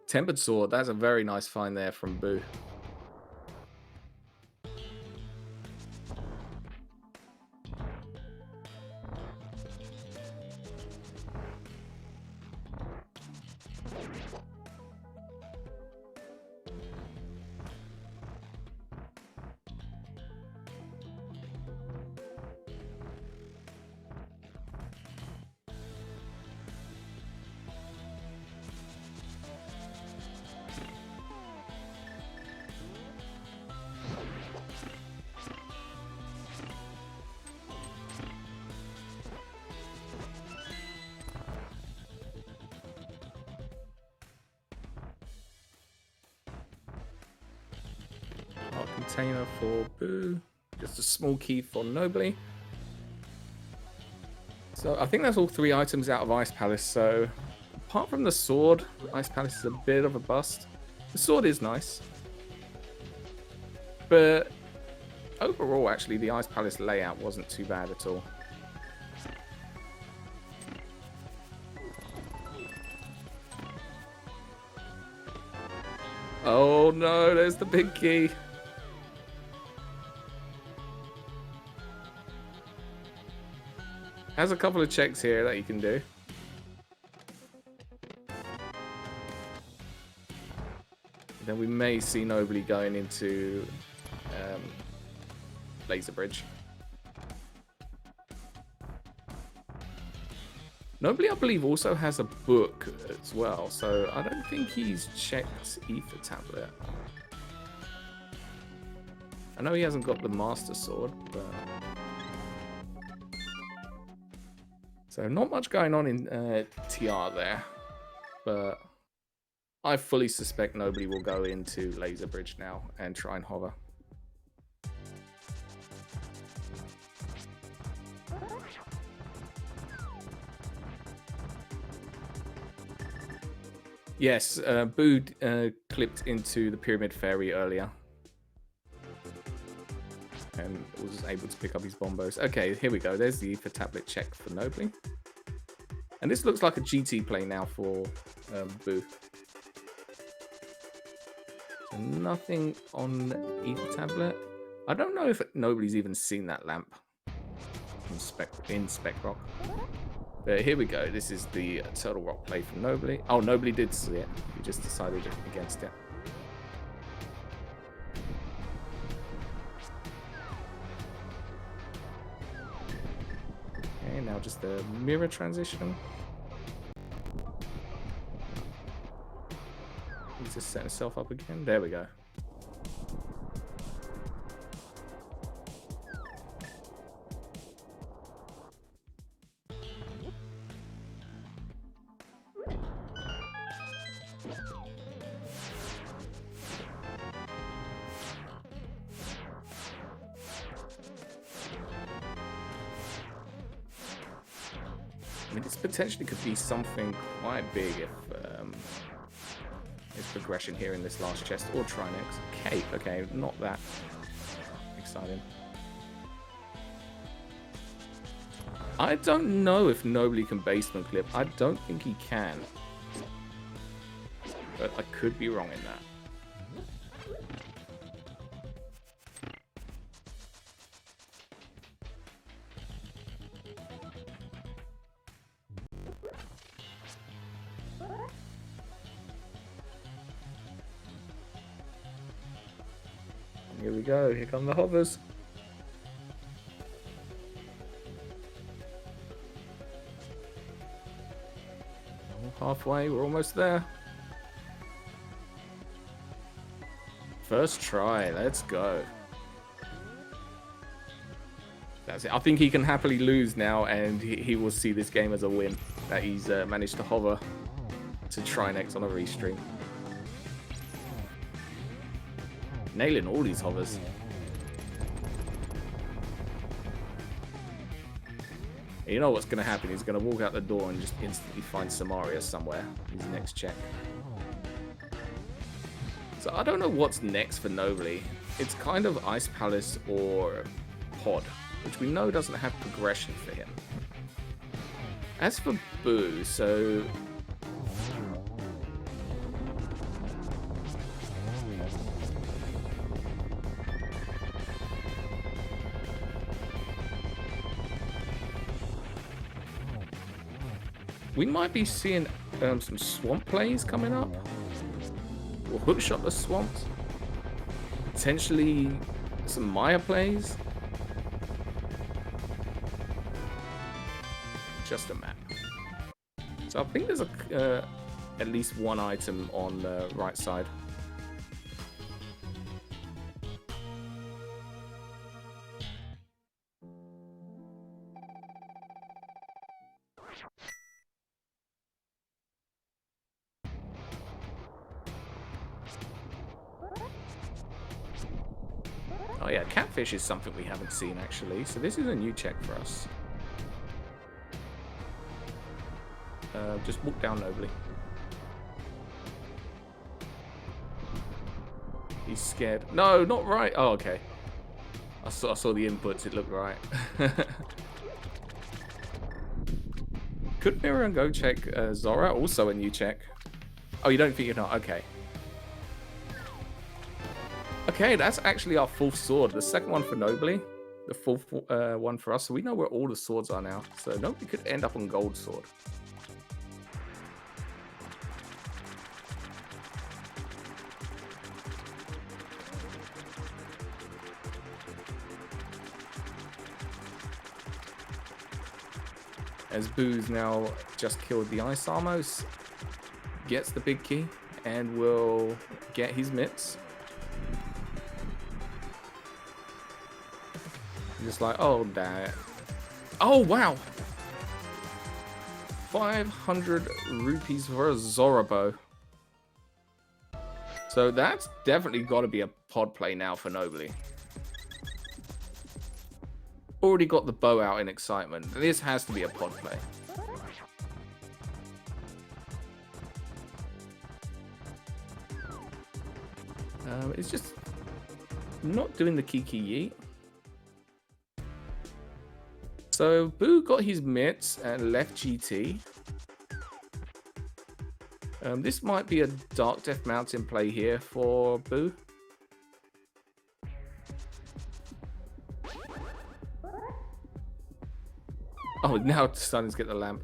A: Tempered Sword, that's a very nice find there from Boo. container for Boo. Just a small key for Nobly. So I think that's all 3 items out of Ice Palace. So apart from the sword, Ice Palace is a bit of a bust. The sword is nice. But overall, actually, the Ice Palace layout wasn't too bad at all. Oh no, there's the big key. Has a couple of checks here that you can do. Then we may see Nobly going into Laser Bridge. Nobly, I believe, also has a book as well, so I don't think he's checked Ether Tablet. I know he hasn't got the Master Sword, but... So not much going on in TR there, but I fully suspect Nobly will go into Laser Bridge now and try and hover. Yes, Boo clipped into the Pyramid Fairy earlier. And was able to pick up his bombos. Okay, here we go. There's the Ether Tablet check for Nobly. And this looks like a GT play now for Boo. So nothing on Ether Tablet. I don't know if Nobly's even seen that lamp in Spec Rock. But here we go. This is the Turtle Rock play from Nobly. Oh, Nobly did see it. He just decided against it. Okay, now just the mirror transition. He's just setting himself up again. There we go. I mean, this potentially could be something quite big if there's progression here in this last chest, or Trinex. Cape, okay, not that exciting. I don't know if Nobly can basement clip. I don't think he can. But I could be wrong in that. Here we go, here come the hovers. Halfway, we're almost there. First try, let's go. That's it. I think he can happily lose now, and he will see this game as a win. That he's managed to hover to Trinex on a restream. Nailing all these hovers. You know what's going to happen? He's going to walk out the door and just instantly find Samaria somewhere. His next check. So I don't know what's next for Nobly. It's kind of Ice Palace or Pod, which we know doesn't have progression for him. As for Boo, so... we might be seeing some swamp plays coming up. Or hookshot the swamps. Potentially some Maya plays. Just a map. So I think there's at least one item on the right side. Oh yeah, catfish is something we haven't seen actually, so this is a new check for us. Just walk down nobly. He's scared. No, not right. Oh, okay. I saw the inputs. It looked right. Could mirror and go check Zora? Also a new check. Oh, you don't think you're not? Okay. Okay, that's actually our fourth sword. The second one for Nobly. The fourth one for us. So we know where all the swords are now. So Nobly could end up on gold sword. As Boo's now just killed the Ice Armos, gets the big key, and will get his mitts. Just like, oh, damn. Oh, wow. 500 rupees for a Zorabo. So that's definitely got to be a pod play now for Nobly. Already got the bow out in excitement. This has to be a pod play. It's just not doing the Kiki Yeet. So Boo got his mitts and left GT. This might be a Dark Death Mountain play here for Boo. Oh, now it's starting to get the lamp.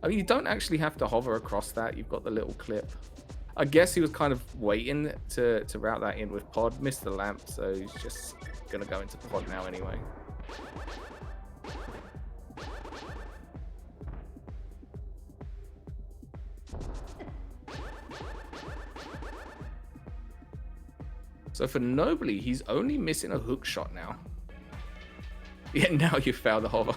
A: I mean, you don't actually have to hover across that. You've got the little clip. I guess he was kind of waiting to route that in with pod. Missed the lamp, so he's just going to go into pod now anyway. So for Nobly, he's only missing a hook shot now. Yeah, now you found the hover.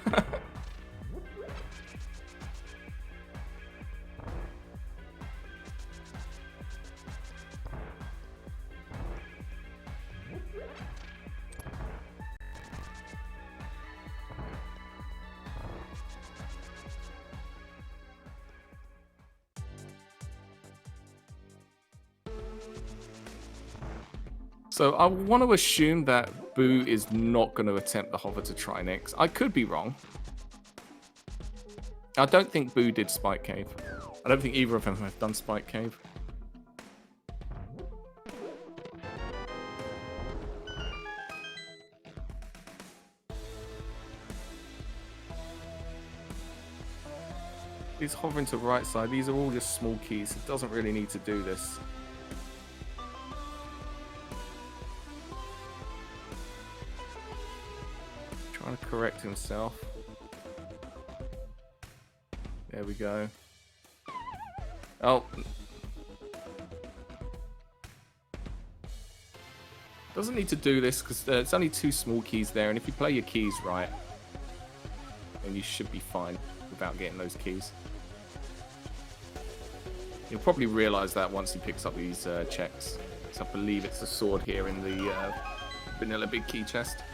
A: So I want to assume that Boo is not going to attempt the hover to try next. I could be wrong. I don't think Boo did Spike Cave. I don't think either of them have done Spike Cave. He's hovering to right side. These are all just small keys. It doesn't really need to do this. Trying to correct himself. There we go. Oh. Doesn't need to do this because it's only two small keys there, and if you play your keys right, then you should be fine without getting those keys. You'll probably realize that once he picks up these checks. So I believe it's a sword here in the vanilla big key chest.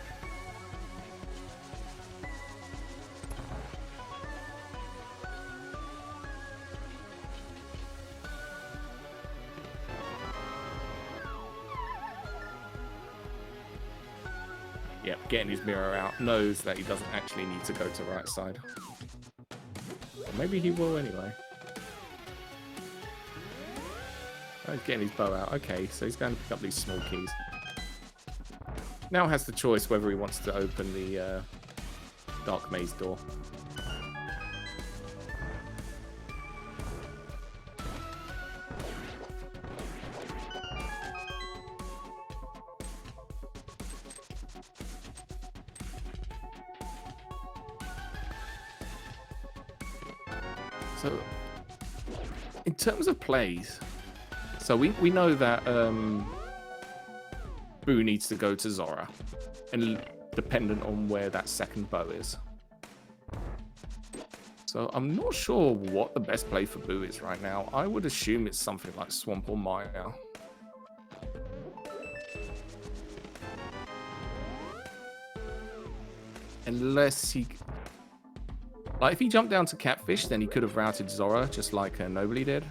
A: Yep, getting his mirror out, knows that he doesn't actually need to go to right side. Or maybe he will anyway. Oh, he's getting his bow out. Okay, so he's going to pick up these small keys. Now has the choice whether he wants to open the Dark Maze door. So, in terms of plays, so we know that Boo needs to go to Zora, and dependent on where that second bow is. So I'm not sure what the best play for Boo is right now. I would assume it's something like Swamp or Maya. Unless he... Like, if he jumped down to Catfish, then he could have routed Zora, just like Nobly did.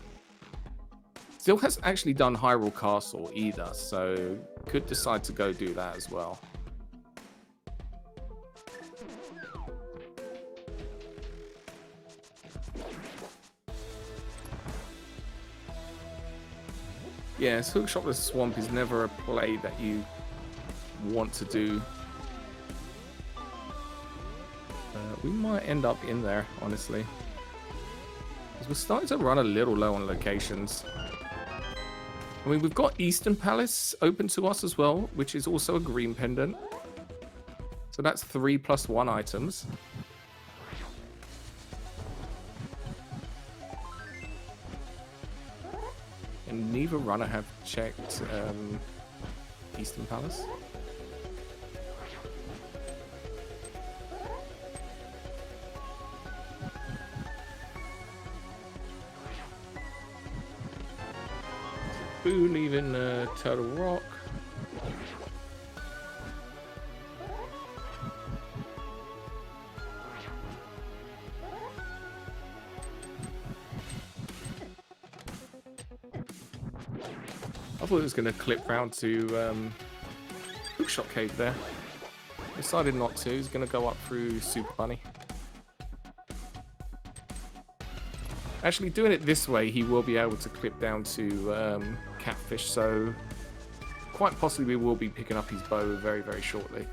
A: Still hasn't actually done Hyrule Castle either, so could decide to go do that as well. Yes, Hookshotless Swamp is never a play that you want to do. We might end up in there, honestly. Because we're starting to run a little low on locations. I mean, we've got Eastern Palace open to us as well, which is also a green pendant. So that's 3+1 items. And neither runner have checked Eastern Palace. Boo leaving Turtle Rock. I thought it was going to clip round to Hookshot Cave there. Decided not to. He's going to go up through Super Bunny. Actually, doing it this way, he will be able to clip down to Catfish, so quite possibly we will be picking up his bow very, very shortly.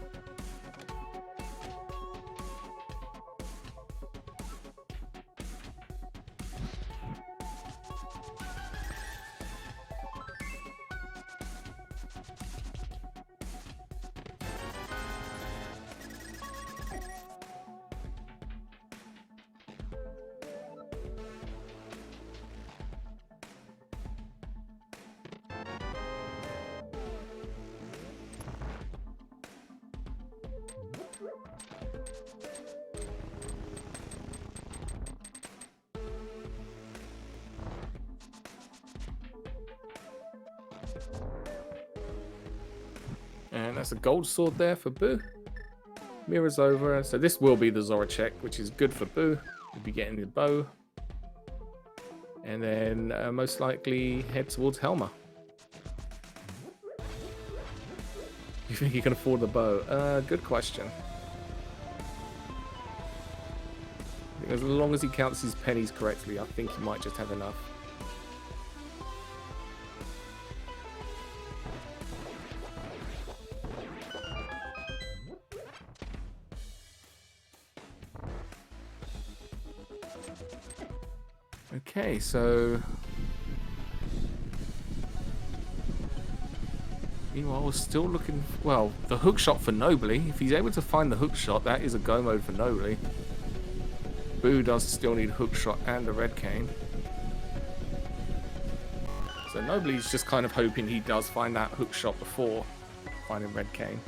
A: And that's a gold sword there for Boo. Mirror's over, so this will be the Zora check, which is good for Boo. We'll be getting the bow. And then most likely head towards Helma. You think he can afford the bow? Good question. As long as he counts his pennies correctly, I think he might just have enough. Okay, so meanwhile, we're still looking. Well, the hook shot for Nobly. If he's able to find the hook shot, that is a go mode for Nobly. Boo does still need hook shot and a red cane. So Nobly's just kind of hoping he does find that hook shot before finding red cane.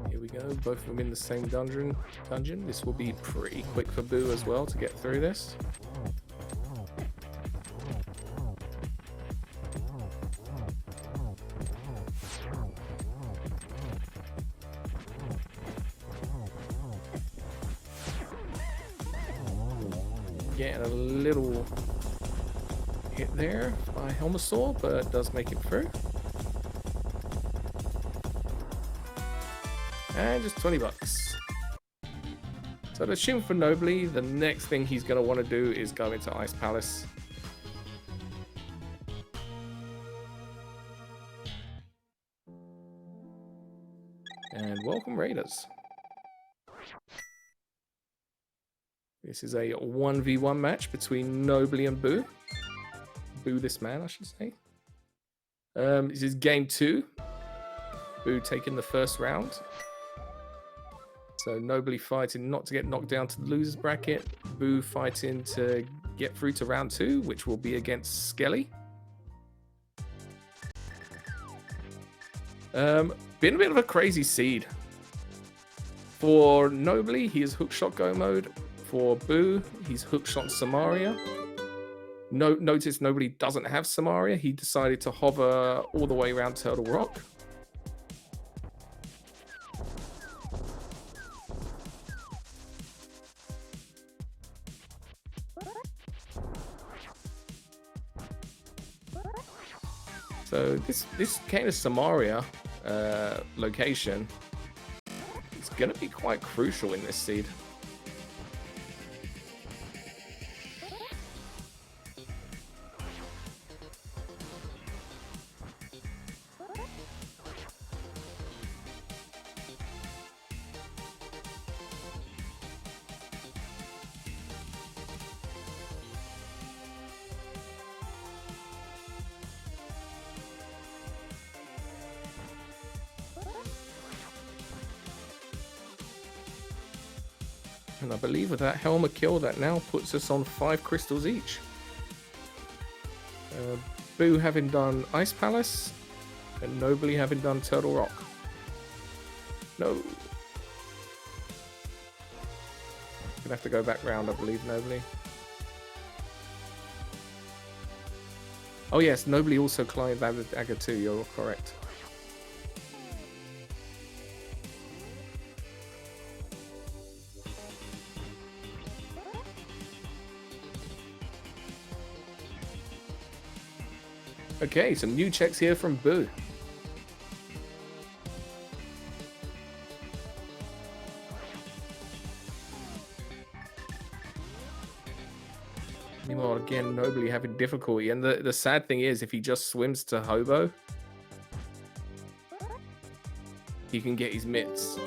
A: Here we go, both of them in the same dungeon. This will be pretty quick for Boo as well to get through this. Getting a little hit there by Helmasaur, but it does make it through. And just 20 bucks. So to assume for Nobly, the next thing he's going to want to do is go into Ice Palace. And welcome Raiders. This is a 1v1 match between Nobly and Boo. Boo this man, I should say. This is game 2. Boo taking the first round. So Nobly fighting not to get knocked down to the losers bracket. Boo fighting to get through to round 2, which will be against Skelly. Been a bit of a crazy seed. For Nobly, he is hookshot go mode. For Boo, he's hookshot Samaria. Notice Nobly doesn't have Samaria. He decided to hover all the way around Turtle Rock. So this kind of Samaria location is going to be quite crucial in this seed. And I believe with that Helmet kill, that now puts us on 5 crystals each. Boo having done Ice Palace, and Nobly having done Turtle Rock. No. Gonna have to go back round, I believe, Nobly. Oh yes, Nobly also climbed Dagger 2, you're correct. Okay, some new checks here from Boo. Meanwhile, again, Nobly having difficulty. And the sad thing is, if he just swims to Hobo, he can get his mitts.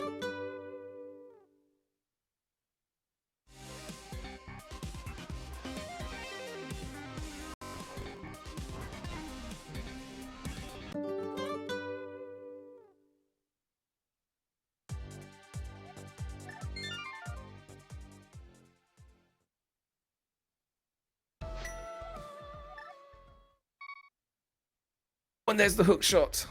A: And there's the hook shot.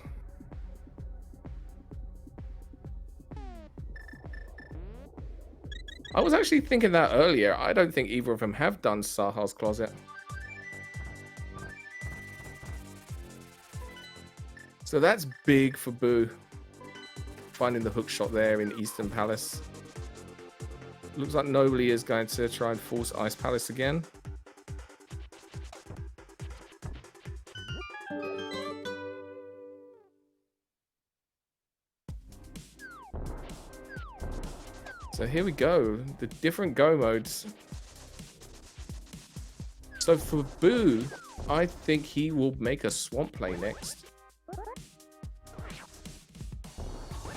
A: I was actually thinking that earlier. I don't think either of them have done Saha's Closet. So that's big for Boo. Finding the hook shot there in Eastern Palace. Looks like Nobly is going to try and force Ice Palace again. So here we go, the different go modes. So for Boo, I think he will make a swamp play next.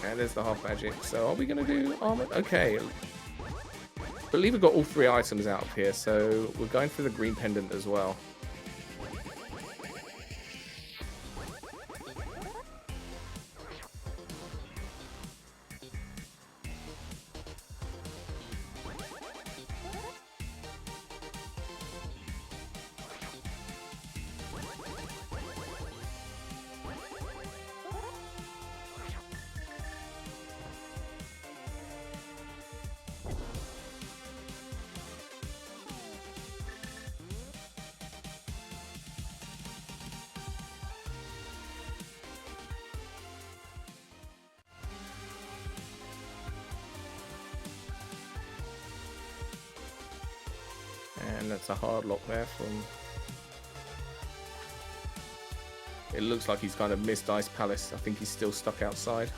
A: And there's the half magic. So are we going to do armor? Okay. I believe we've got all 3 items out of here, so we're going for the green pendant as well. And that's a hard lock there from... It looks like he's kind of missed Ice Palace. I think he's still stuck outside.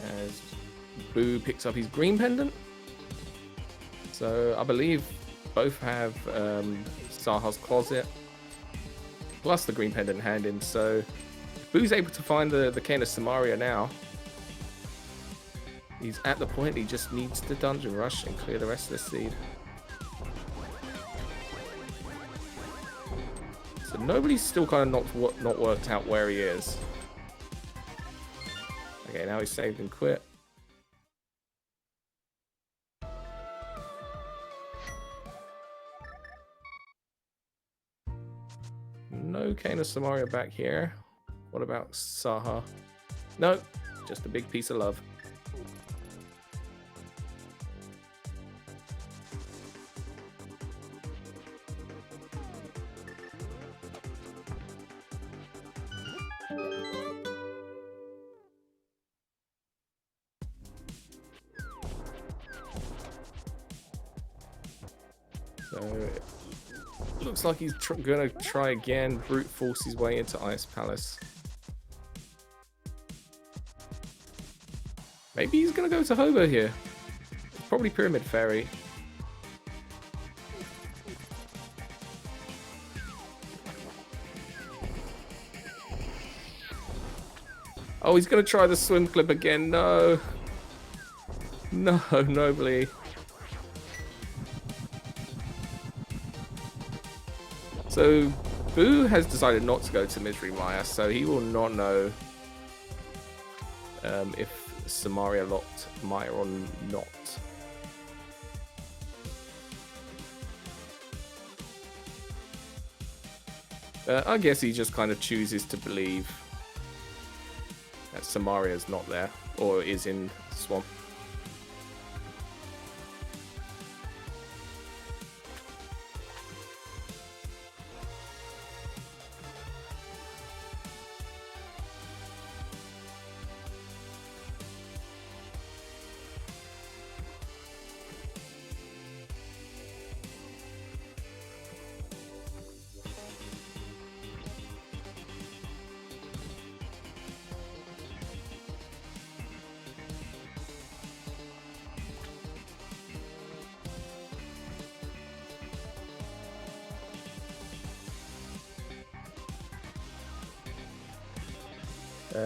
A: As Boo picks up his green pendant. So I believe both have Saha's Closet plus the green pendant hand in. So if Boo's able to find the Cane of Samaria now. He's at the point he just needs the dungeon rush and clear the rest of the seed. So nobody's still kind of not worked out where he is. Okay, now he's saved and quit. No Cane of Samaria back here. What about Saha? No, just a big piece of love. So looks like he's gonna try again, brute force his way into Ice Palace. Maybe he's gonna go to Hobo here. Probably Pyramid Fairy. Oh, he's gonna try the swim clip again. No. No, nobly. So, Boo has decided not to go to Misery Maya, so he will not know if Samaria locked Maya or not. I guess he just kind of chooses to believe that Samaria is not there, or is in Swamp.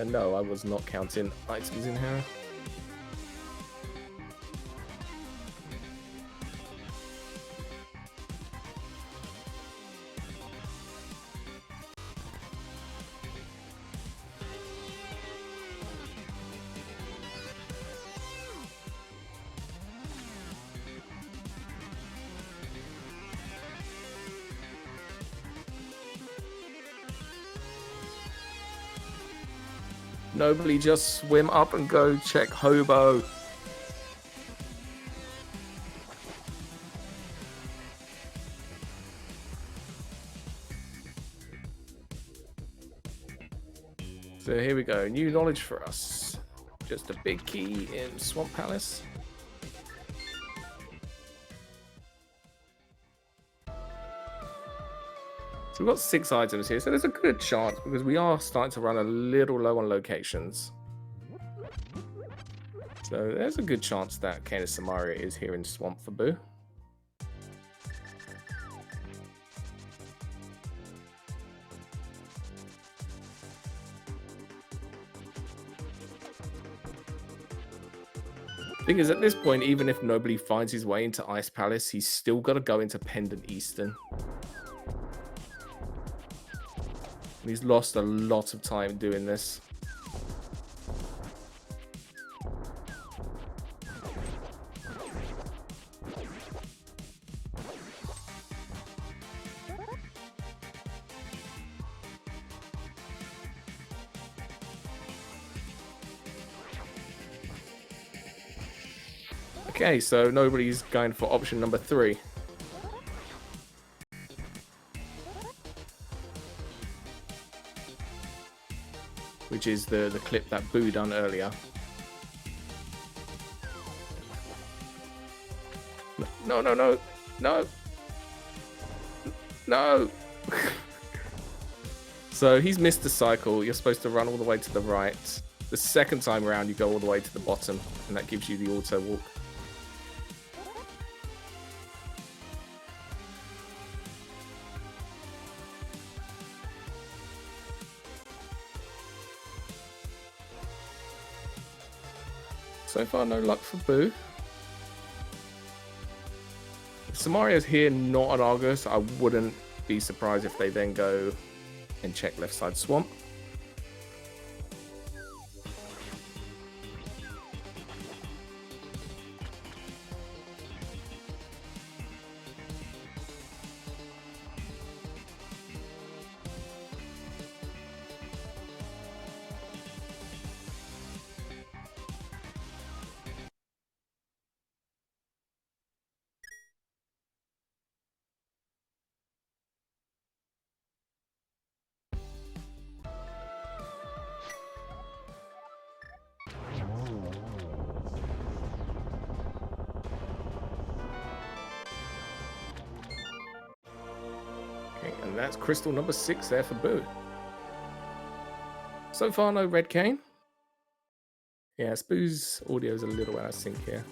A: No, I was not counting items in here. Nobly, just swim up and go check Hobo. So here we go, new knowledge for us. Just a big key in Swamp Palace. So we've got 6 items here, so there's a good chance, because we are starting to run a little low on locations. So there's a good chance that Cane of Samaria is here in Swamp for Boo. Thing is, at this point, even if nobody finds his way into Ice Palace, he's still got to go into Pendant Eastern. And he's lost a lot of time doing this. Okay, so nobody's going for option number 3. Which is the clip that Boo done earlier. No, no, no, no, no. So he's missed the cycle. You're supposed to run all the way to the right. The second time around, you go all the way to the bottom, and that gives you the auto walk. far, no luck for Boo. If Samario's here, not on Argus, I wouldn't be surprised if they then go and check left side swamp. Okay, and that's crystal number 6 there for Boo. So far, no red cane. Yeah, Boo's audio is a little out of sync here.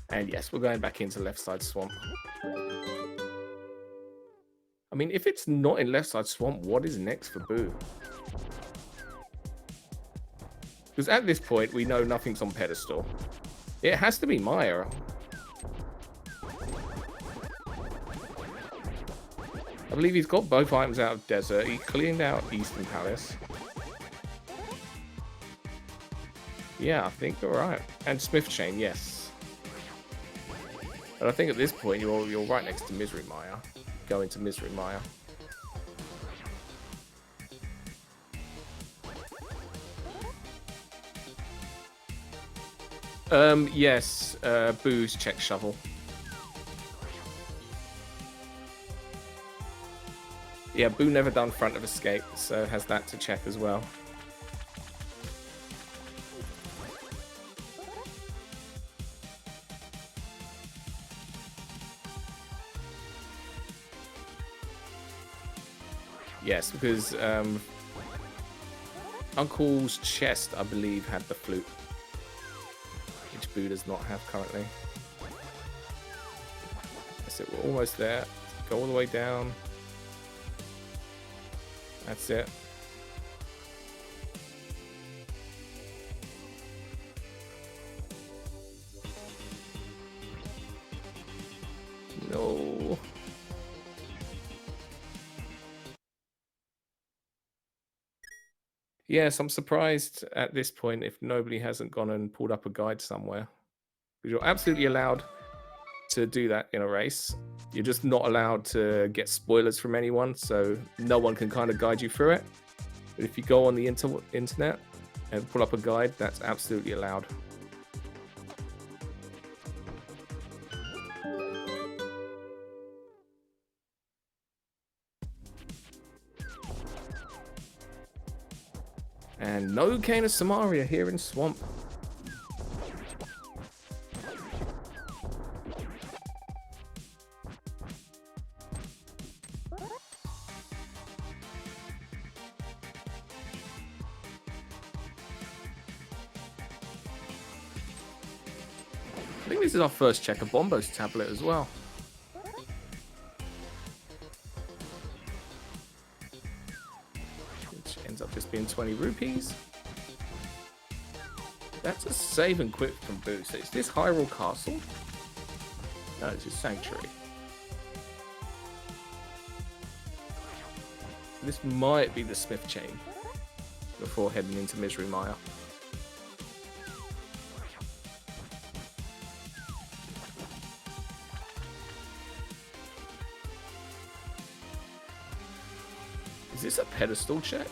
A: And yes, we're going back into left side swamp. I mean, if it's not in left side swamp, what is next for Boo? Because at this point, we know nothing's on pedestal. It has to be Maya. I believe he's got both items out of desert. He cleaned out Eastern Palace. Yeah, I think you're right. And Smith Chain, yes. But I think at this point, you're right next to Misery Maya. Go into Misery Maya. Yes, Boo's check shovel. Yeah, Boo never done front of escape, so has that to check as well. Yes, because Uncle's chest, I believe, had the flute, which Boo does not have currently. That's it, we're almost there. Go all the way down. That's it. No. Yes, I'm surprised at this point if nobody hasn't gone and pulled up a guide somewhere. Because you're absolutely allowed to do that in a race. You're just not allowed to get spoilers from anyone, so no one can kind of guide you through it. But if you go on the internet and pull up a guide, that's absolutely allowed. And no Cane of Samaria here in Swamp. I think this is our first check of Bombo's tablet as well. Which ends up just being 20 rupees. That's a save and quit from Boo. So is this Hyrule Castle? No, it's his Sanctuary. This might be the Smith Chain before heading into Misery Maya. Is this a pedestal check?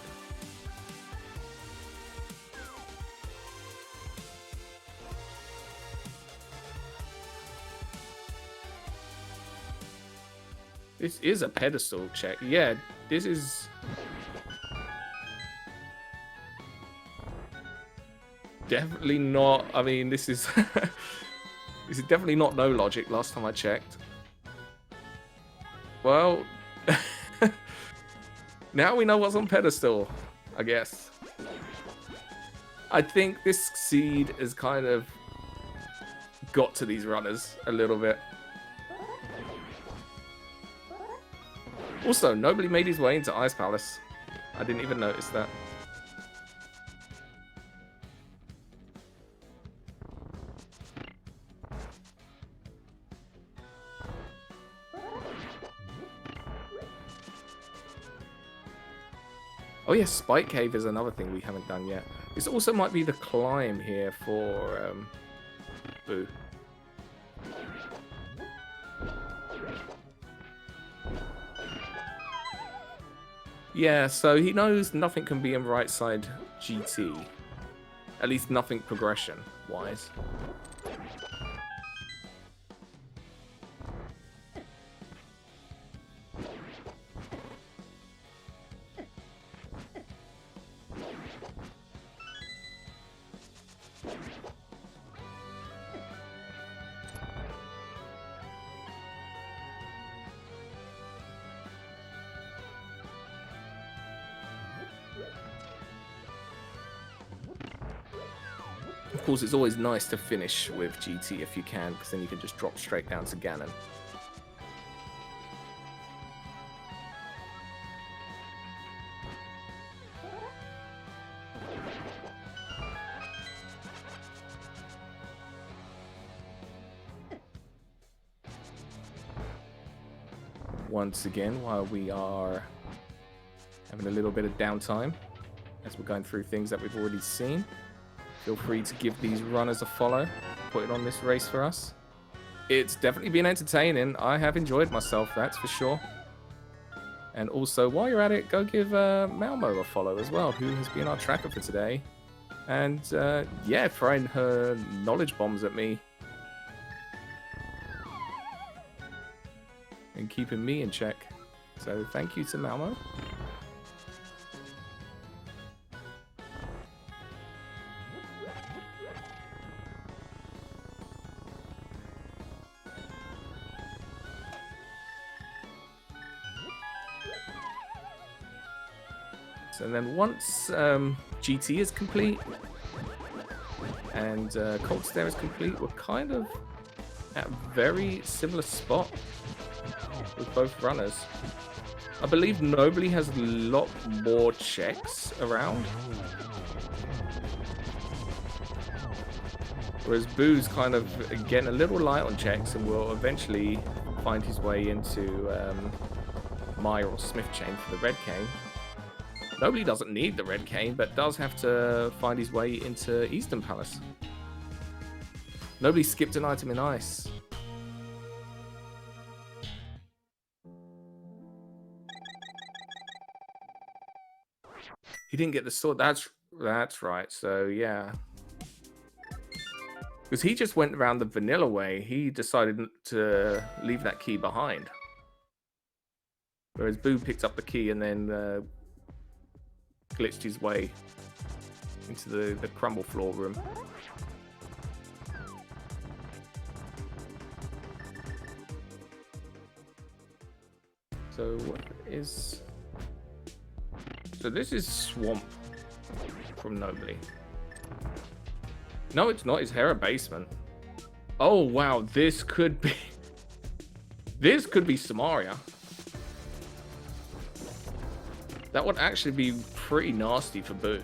A: This is a pedestal check. Yeah, this is definitely not. I mean, this is this is definitely not no logic. Last time I checked. Well, now we know what's on pedestal, I guess. I think this seed has kind of got to these runners a little bit. Also, nobly made his way into Ice Palace. I didn't even notice that. Oh yeah, Spike Cave is another thing we haven't done yet. This also might be the climb here for Boo. Yeah, so he knows nothing can be in right side GT. At least nothing progression-wise. Of course, it's always nice to finish with GT if you can, because then you can just drop straight down to Ganon. Once again, while we are having a little bit of downtime, as we're going through things that we've already seen, feel free to give these runners a follow, put it on this race for us. It's definitely been entertaining. I have enjoyed myself, that's for sure. And also, while you're at it, go give Malmo a follow as well, who has been our tracker for today. And yeah, throwing her knowledge bombs at me. And keeping me in check. So thank you to Malmo. And then once GT is complete and Cold Stare is complete, we're kind of at a very similar spot with both runners. I believe Nobly has a lot more checks around, whereas Boo's kind of getting a little light on checks and will eventually find his way into Maya or Smith Chain for the Red Cane. Nobly doesn't need the Red Cane, but does have to find his way into Eastern Palace. Nobly skipped an item in Ice. He didn't get the sword. That's right. So yeah, because he just went around the vanilla way. He decided to leave that key behind, whereas Boo picked up the key and then glitched his way into the crumble floor room. So what is... So this is Swamp from Nobly. No, it's not. It's Hera Basement. Oh, wow. This could be... This could be Samaria. That would actually be pretty nasty for Boo.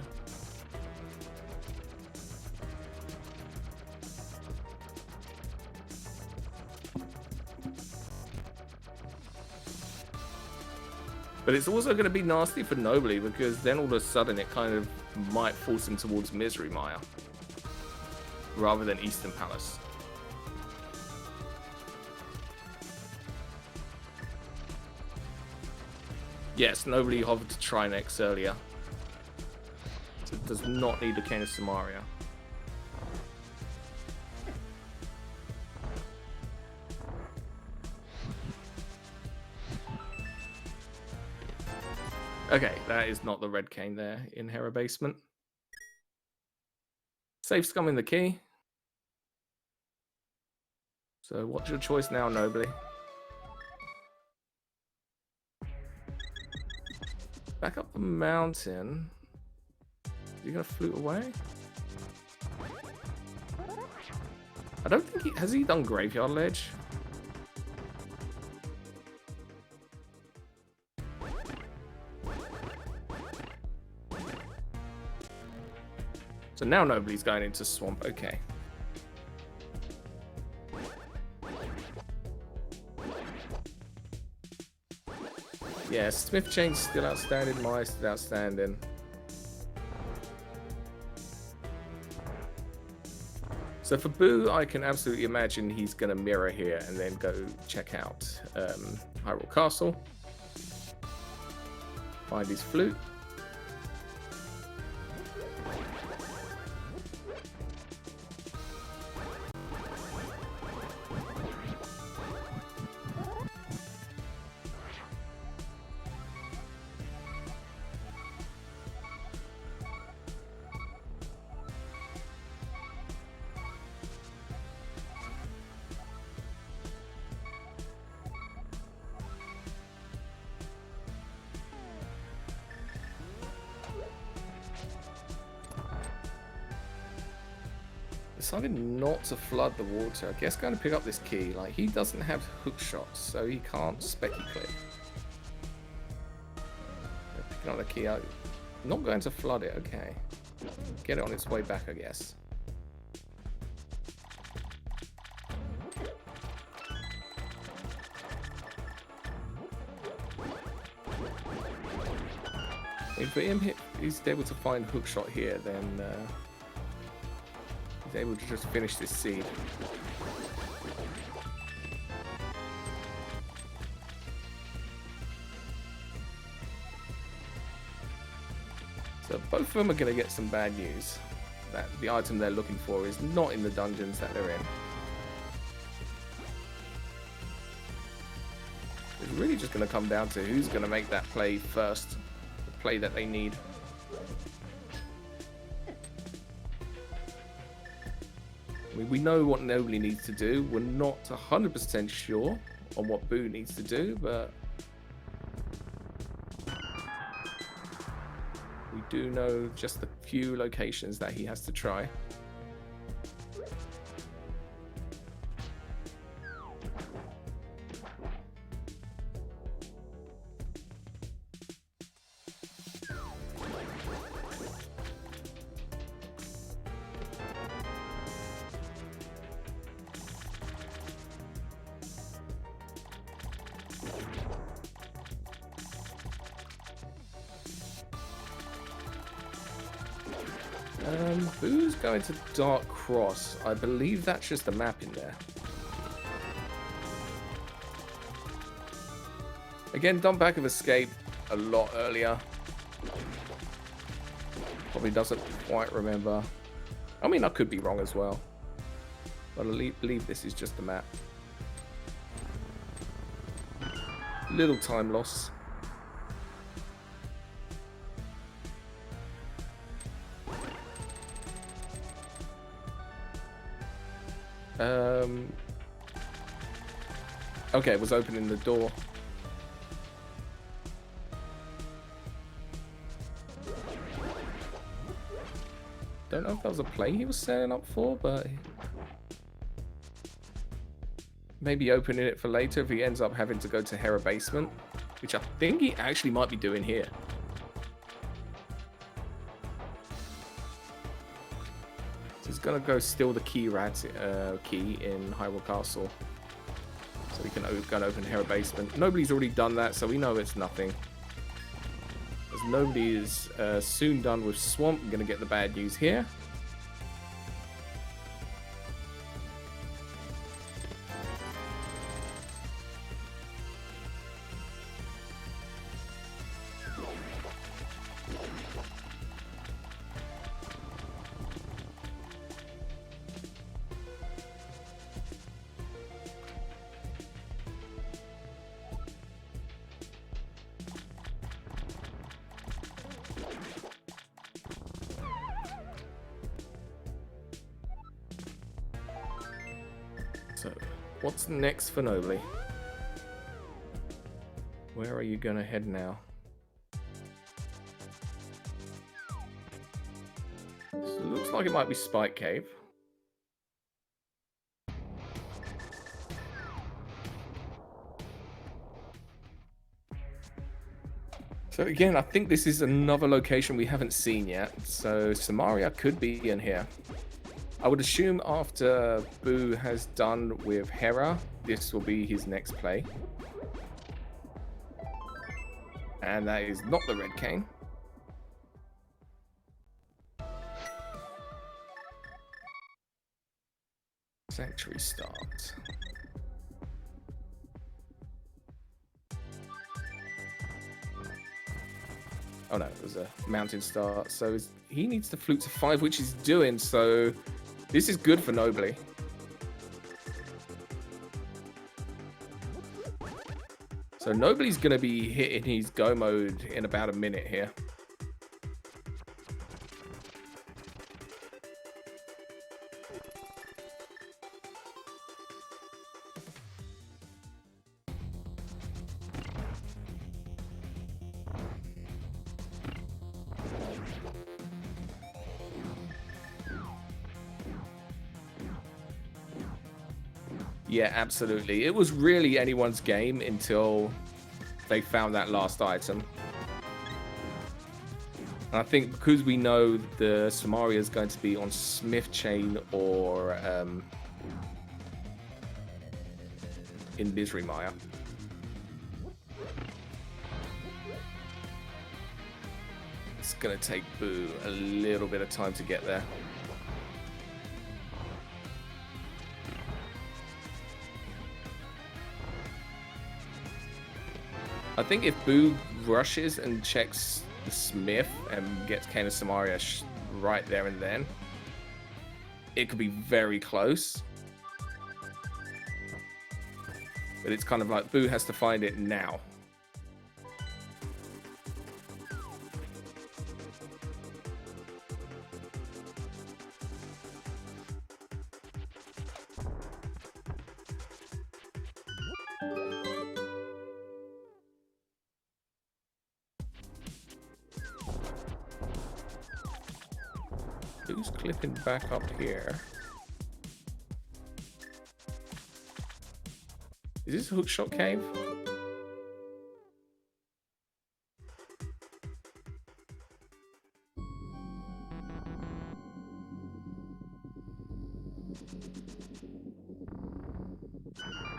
A: But it's also going to be nasty for Nobly, because then all of a sudden it kind of might force him towards Misery Mire rather than Eastern Palace. Yes, Nobly hovered to Trinex earlier. So it does not need a Cane of Samaria. Okay, that is not the Red Cane there in Hera Basement. Safe scumming the key. So what's your choice now, Nobly? Back up the mountain. Are you gonna flute away? I don't think has he done Graveyard Ledge? So now nobody's going into swamp. Okay. Yeah, Smith Chain's still outstanding. Mai's still outstanding. So for Boo, I can absolutely imagine he's going to mirror here and then go check out Hyrule Castle. Find his flute. Decided not to flood the water. I guess going to pick up this key. Like, he doesn't have hook shots, so he can't specky clip. Picking up the key. I'm not going to flood it. Okay. Get it on its way back, I guess. If for him, he's able to find hook shot here, then he's able to just finish this seed. So both of them are going to get some bad news. That the item they're looking for is not in the dungeons that they're in. It's really just going to come down to who's going to make that play first. The play that they need. I mean, we know what Nobly needs to do. We're not 100% sure on what Boo needs to do, but we do know just the few locations that he has to try. Boo's going to Dark Cross. I believe that's just the map in there. Again, done back of Escape a lot earlier. Probably doesn't quite remember. I mean, I could be wrong as well. But I believe this is just the map. Little time loss. Okay, it was opening the door. Don't know if that was a play he was setting up for, but maybe opening it for later if he ends up having to go to Hera Basement, which I think he actually might be doing here. So he's gonna go steal the key key in Hyrule Castle. So we can go and open Hera Basement. Nobody's already done that, so we know it's nothing. As nobody is soon done with Swamp, I'm going to get the bad news here. So, what's next for Nobly? Where are you going to head now? So it looks like it might be Spike Cave. So again, I think this is another location we haven't seen yet. So Samaria could be in here. I would assume after Boo has done with Hera, this will be his next play. And that is not the red cane. Sanctuary start. Oh no, it was a mountain start. So he needs to flute to 5, which he's doing. So this is good for Nobly. So Nobly's going to be hitting his go mode in about a minute here. Yeah, absolutely. It was really anyone's game until they found that last item. And I think because we know the Samaria is going to be on Smith Chain or in Misery Mire. It's going to take Boo a little bit of time to get there. I think if Boo rushes and checks the Smith and gets Cane of Samaria right there and then, it could be very close. But it's kind of like Boo has to find it now. Boo's clipping back up here. Is this Hookshot Cave?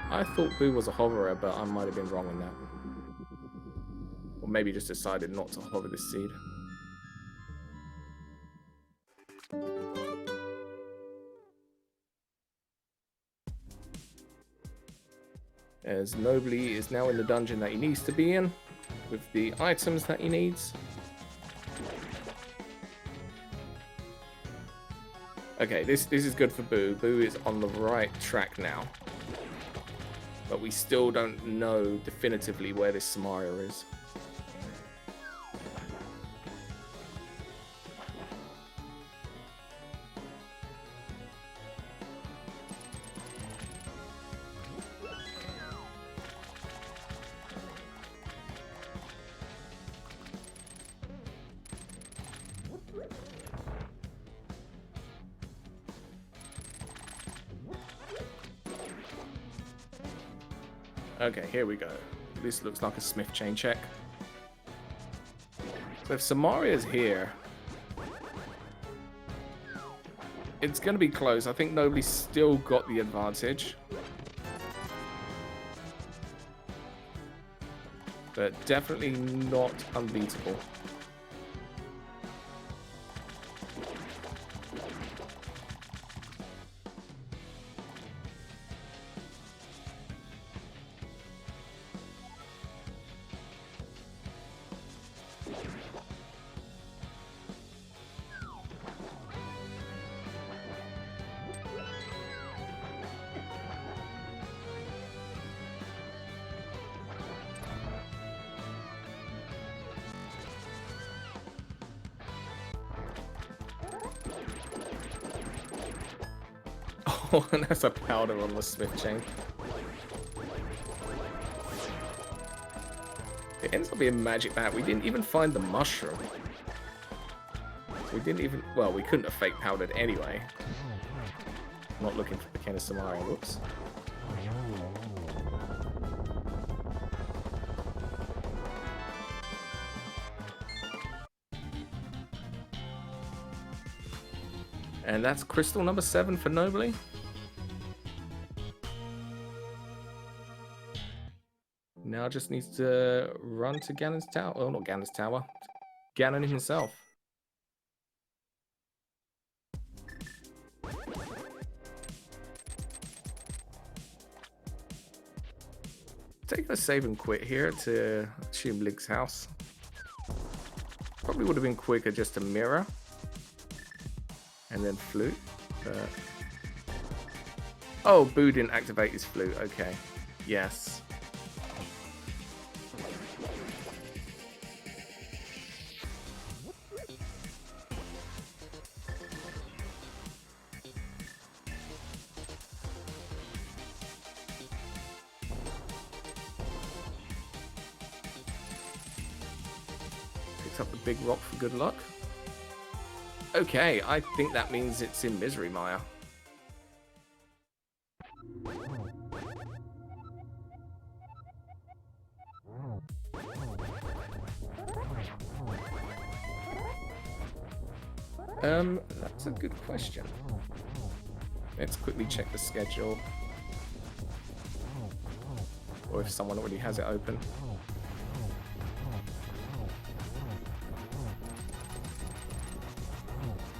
A: I thought Boo was a hoverer, but I might have been wrong on that. Or maybe just decided not to hover this seed. As Nobly is now in the dungeon that he needs to be in, with the items that he needs. Okay, this is good for Boo. Boo is on the right track now. But we still don't know definitively where this Samaria is. Okay, here we go. This looks like a Smith chain check. So if Samaria's here, it's going to be close. I think Nobly's still got the advantage. But definitely not unbeatable. Oh, and there's a powder on the Smith chain. It ends up being magic bat. We didn't even find the mushroom. We didn't even... Well, we couldn't have fake powdered anyway. Not looking for the Cane of Samaria. Whoops. And that's crystal number 7 for Nobly. Now just needs to run to Ganon's tower. Oh, not Ganon's tower. Ganon himself. Taking a save and quit here to Link's house. Probably would have been quicker just to mirror. And then flute. Oh, Boo didn't activate his flute. Okay. Yes. Up the big rock for good luck. Okay, I think that means it's in Misery Mire. That's a good question. Let's quickly check the schedule. Or if someone already has it open.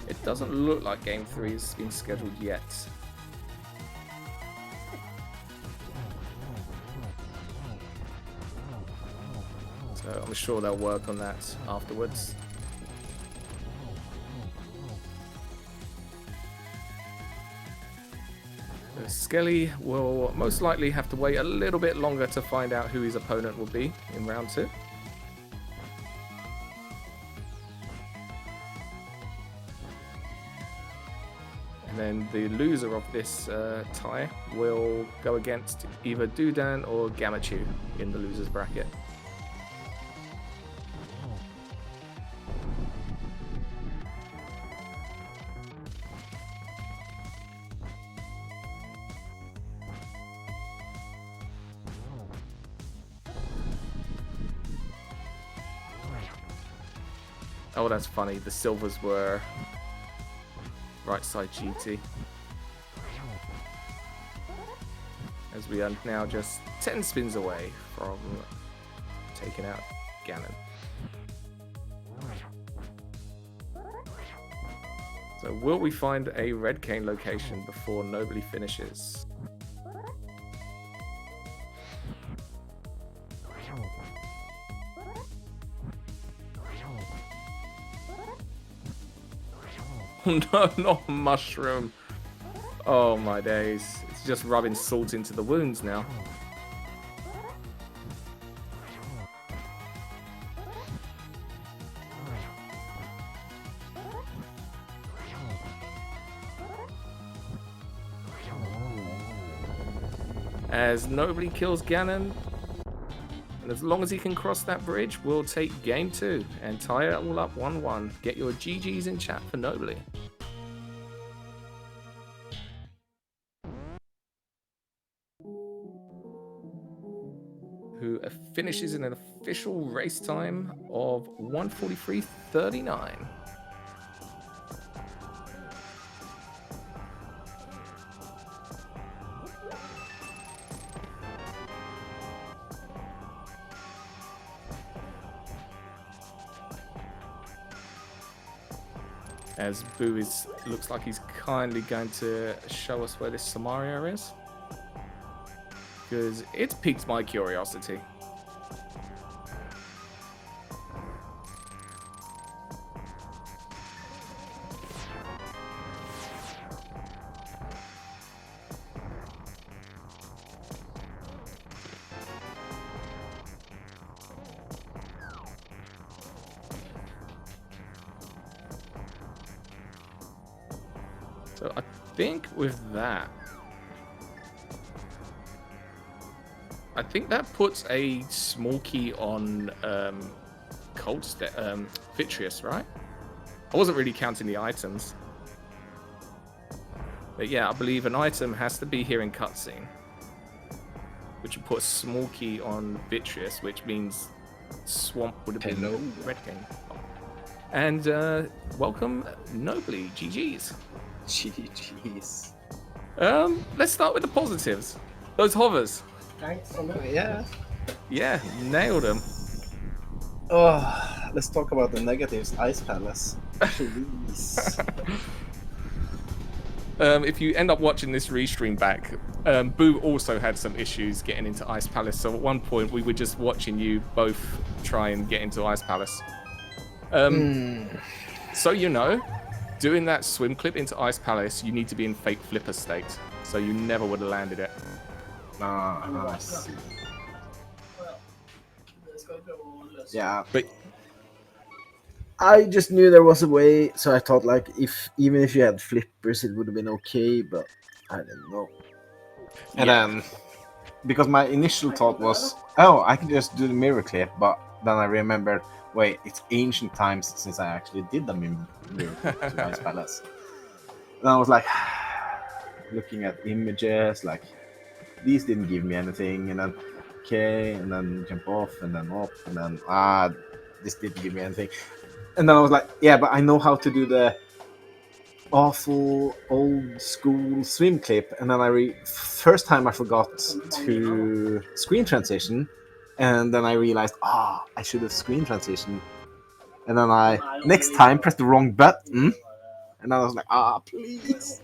A: It doesn't look like Game 3 has been scheduled yet. So I'm sure they'll work on that afterwards. So Skelly will most likely have to wait a little bit longer to find out who his opponent will be in round 2. And then the loser of this tie will go against either Dudan or Gamachu in the losers bracket. Oh, that's funny. The silvers were right side GT. As we are now just 10 spins away from taking out Ganon. So will we find a red cane location before Nobly finishes? No, not a mushroom. Oh my days. It's just rubbing salt into the wounds now. As Nobly kills Ganon, and as long as he can cross that bridge, we'll take game 2 and tie it all up 1-1. Get your GGs in chat for Nobly. Who finishes in an official race time of 1:43.39. As Boo looks like he's kindly going to show us where this Samaria is. Because it's piqued my curiosity. So I think with that, I think that puts a small key on Vitreous, right? I wasn't really counting the items. But yeah, I believe an item has to be here in cutscene. Which would put a small key on Vitreous, which means Swamp would have been red game. And welcome, Nobly, GG's.
B: GG's.
A: Let's start with the positives. Those hovers.
B: Yeah.
A: Yeah, nailed them.
B: Oh, let's talk about the negatives. Ice Palace. Please.
A: If you end up watching this restream back, Boo also had some issues getting into Ice Palace. So at one point, we were just watching you both try and get into Ice Palace. So you know, doing that swim clip into Ice Palace, you need to be in fake flipper state. So you never would have landed it.
B: Nice. Yeah.
A: But
B: I just knew there was a way, so I thought like even if you had flippers, it would have been okay, but I didn't know. And then, because my initial thought was, oh, I can just do the mirror clip, but then I remembered, wait, it's ancient times since I actually did the mirror clip to Ice Palace. And I was like, looking at images, like, these didn't give me anything, and then, okay, and then jump off, and then up, and then, this didn't give me anything. And then I was like, yeah, but I know how to do the awful old school swim clip. And then first time I forgot to screen transition. And then I realized, I should have screen transition. And then I, next time, pressed the wrong button. And then I was like, please.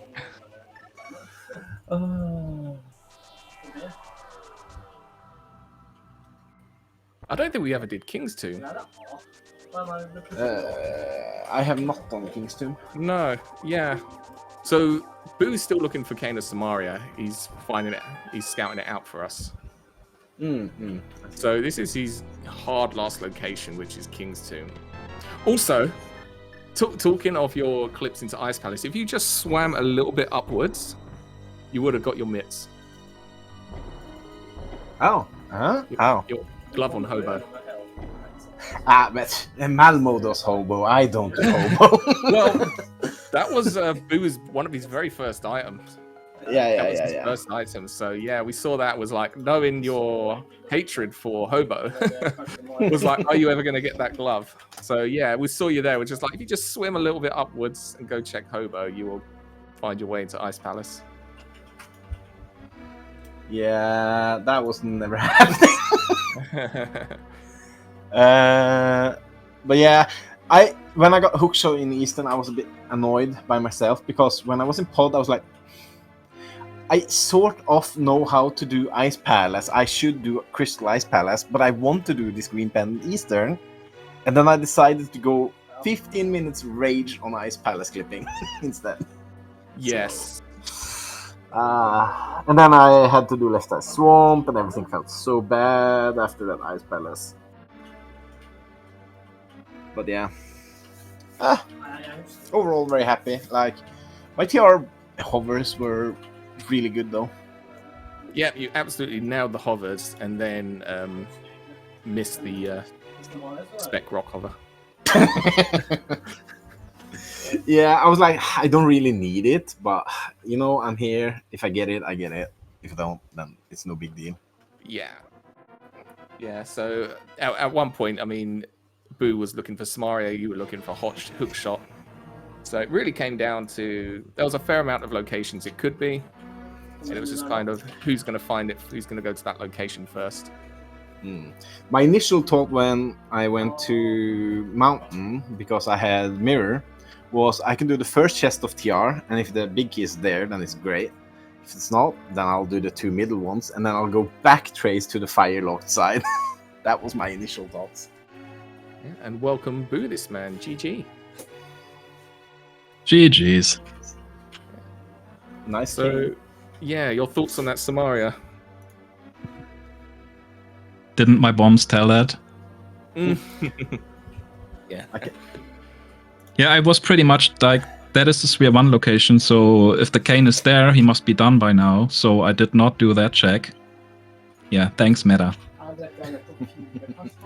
A: I don't think we ever did King's Tomb.
B: I have not done King's Tomb.
A: No, yeah. So Boo's still looking for Kane of Samaria. He's finding it. He's scouting it out for us. So this is his hard last location, which is King's Tomb. Also, talking of your clips into Ice Palace, if you just swam a little bit upwards, you would have got your mitts.
B: Oh, huh? How?
A: Your glove on hobo.
B: But Malmo does hobo. I don't do hobo.
A: Well, that was Boo's one of his very first items. His first item. So yeah, we saw that was like, knowing your hatred for hobo was like, are you ever going to get that glove? So yeah, we saw you there. We're just like, if you just swim a little bit upwards and go check hobo, you will find your way into Ice Palace.
B: Yeah, that was never happening. But yeah, when I got hookshot in Eastern, I was a bit annoyed by myself, because when I was in pod, I was like, I sort of know how to do Ice Palace. I should do Crystal Ice Palace, but I want to do this Green Pendant Eastern. And then I decided to go 15 minutes rage on Ice Palace clipping instead.
A: Yes.
B: And then I had to do Left Eye Swamp, and everything felt so bad after that Ice Palace. But yeah. Overall, very happy. Like, my TR hovers were really good though.
A: Yeah, you absolutely nailed the hovers, and then missed the spec rock hover.
B: Yeah, I was like, I don't really need it, but you know, I'm here. If I get it, I get it. If I don't, then it's no big deal.
A: Yeah. So at one point, I mean, Boo was looking for Samaria, you were looking for hook shot. So it really came down to, there was a fair amount of locations it could be, and it was just kind of who's going to find it, who's going to go to that location first.
B: My initial thought when I went to Mountain, because I had mirror, was I can do the first chest of TR, and if the big key is there, then it's great. If it's not, then I'll do the two middle ones, and then I'll go back trace to the fire-locked side. That was my initial thoughts.
A: Yeah, and welcome boothisman, GG.
C: GG's.
B: Nice.
A: So, yeah, your thoughts on that Samaria?
C: Didn't my bombs tell that?
A: Yeah.
B: Okay.
C: Yeah, I was pretty much like, that is the Sphere 1 location, so if the Kane is there, he must be done by now, so I did not do that check. Yeah, thanks, Meta.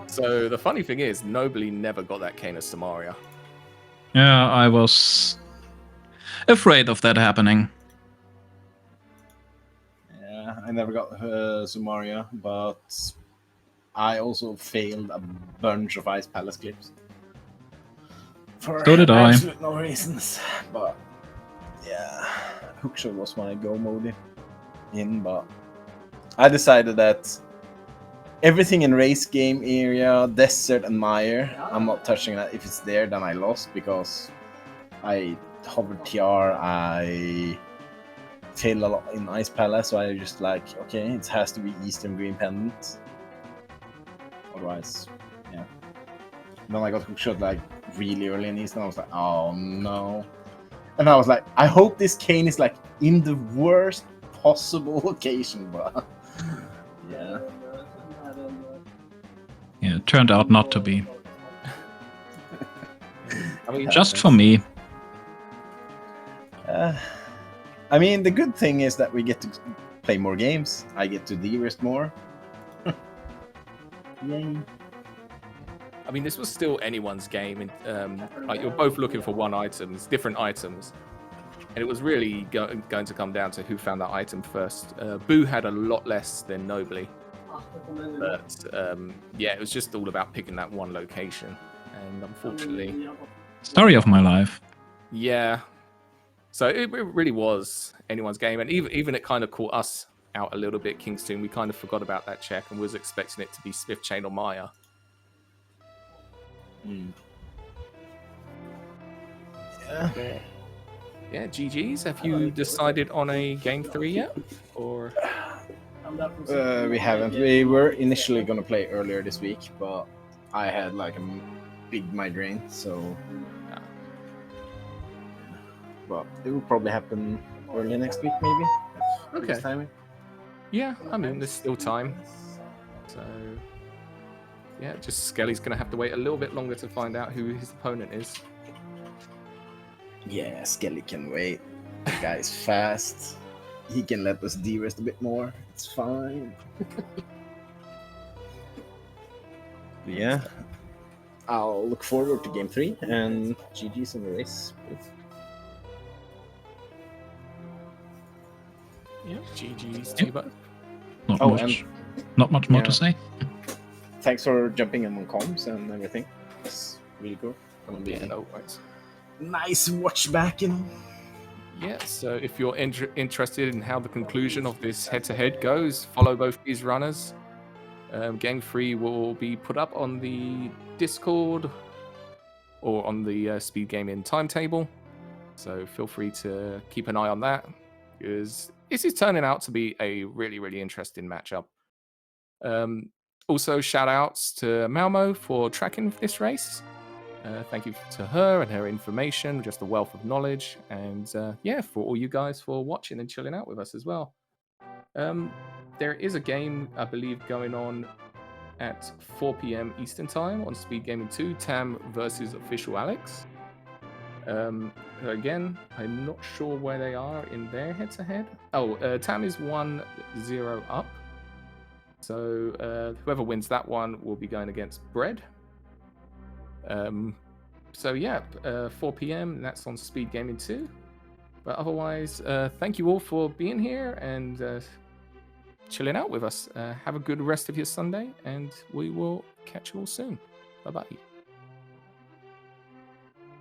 A: So the funny thing is, Nobly never got that Kane of Samaria.
C: Yeah, I was afraid of that happening.
B: Yeah, I never got Sumaria, but I also failed a bunch of Ice Palace clips. For
C: So did I.
B: absolute no reasons. But Yeah, hookshot was my go mode in, but I decided that everything in race game area, desert and mire, I'm not touching that. If it's there, then I lost because I hovered TR, I failed a lot in Ice Palace, so I just like, okay, it has to be Eastern Green Pendant. Otherwise, yeah. Then I got hookshot like really early in Eastern, I was like, oh no. And I was like, I hope this cane is like in the worst possible location, but yeah.
C: Yeah, it turned out not to be.
A: I mean,
C: Just for me.
B: I mean, the good thing is that we get to play more games. I get to de-risk more. Yay.
A: I mean, this was still anyone's game, and like you're both looking for one item, it's different items, and it was really going to come down to who found that item first. Boo had a lot less than Nobly, but yeah, it was just all about picking that one location, and unfortunately,
C: Story of my life.
A: yeah. So it really was anyone's game, and even it kind of caught us out a little bit. Kingston, we kind of forgot about that check and was expecting it to be Smith Chain or Maya.
B: Yeah.
A: Yeah, GG's. Have you decided on a game 3 yet? Or
B: We haven't. We were initially gonna play earlier this week, but I had like a big migraine, so. But it will probably happen early next week, maybe.
A: Okay.
B: Timing.
A: Yeah, I mean, there's still time. So, yeah, just Skelly's going to have to wait a little bit longer to find out who his opponent is.
B: Yeah, Skelly can wait. The guy's fast. He can let us de-rest a bit more. It's fine. Yeah. I'll look forward to game 3 and GG's in the race.
A: Yeah, GG's to you both.
C: Not much more
B: Yeah.
C: to say.
B: Thanks for jumping in on comms and everything. It's really cool. Gonna be
A: Yeah, no worries.
B: nice watch back, you know.
A: Yeah, so if you're interested in how the conclusion of this head-to-head goes, follow both these runners. Game 3 will be put up on the Discord or on the SpeedGaming timetable. So feel free to keep an eye on that, because this is turning out to be a really, really interesting matchup. Also, shout outs to Malmo for tracking this race. Thank you to her and her information, just a wealth of knowledge. And yeah, for all you guys for watching and chilling out with us as well. There is a game, I believe, going on at 4 p.m. Eastern Time on SpeedGaming 2, Tam versus Official Alex. Again, I'm not sure where they are in their head-to-head. Oh, Tam is 1-0 up. So whoever wins that one will be going against Bread. So yeah, 4 p.m. and that's on SpeedGaming 2. But otherwise, thank you all for being here and chilling out with us. Have a good rest of your Sunday, and we will catch you all soon. Bye-bye.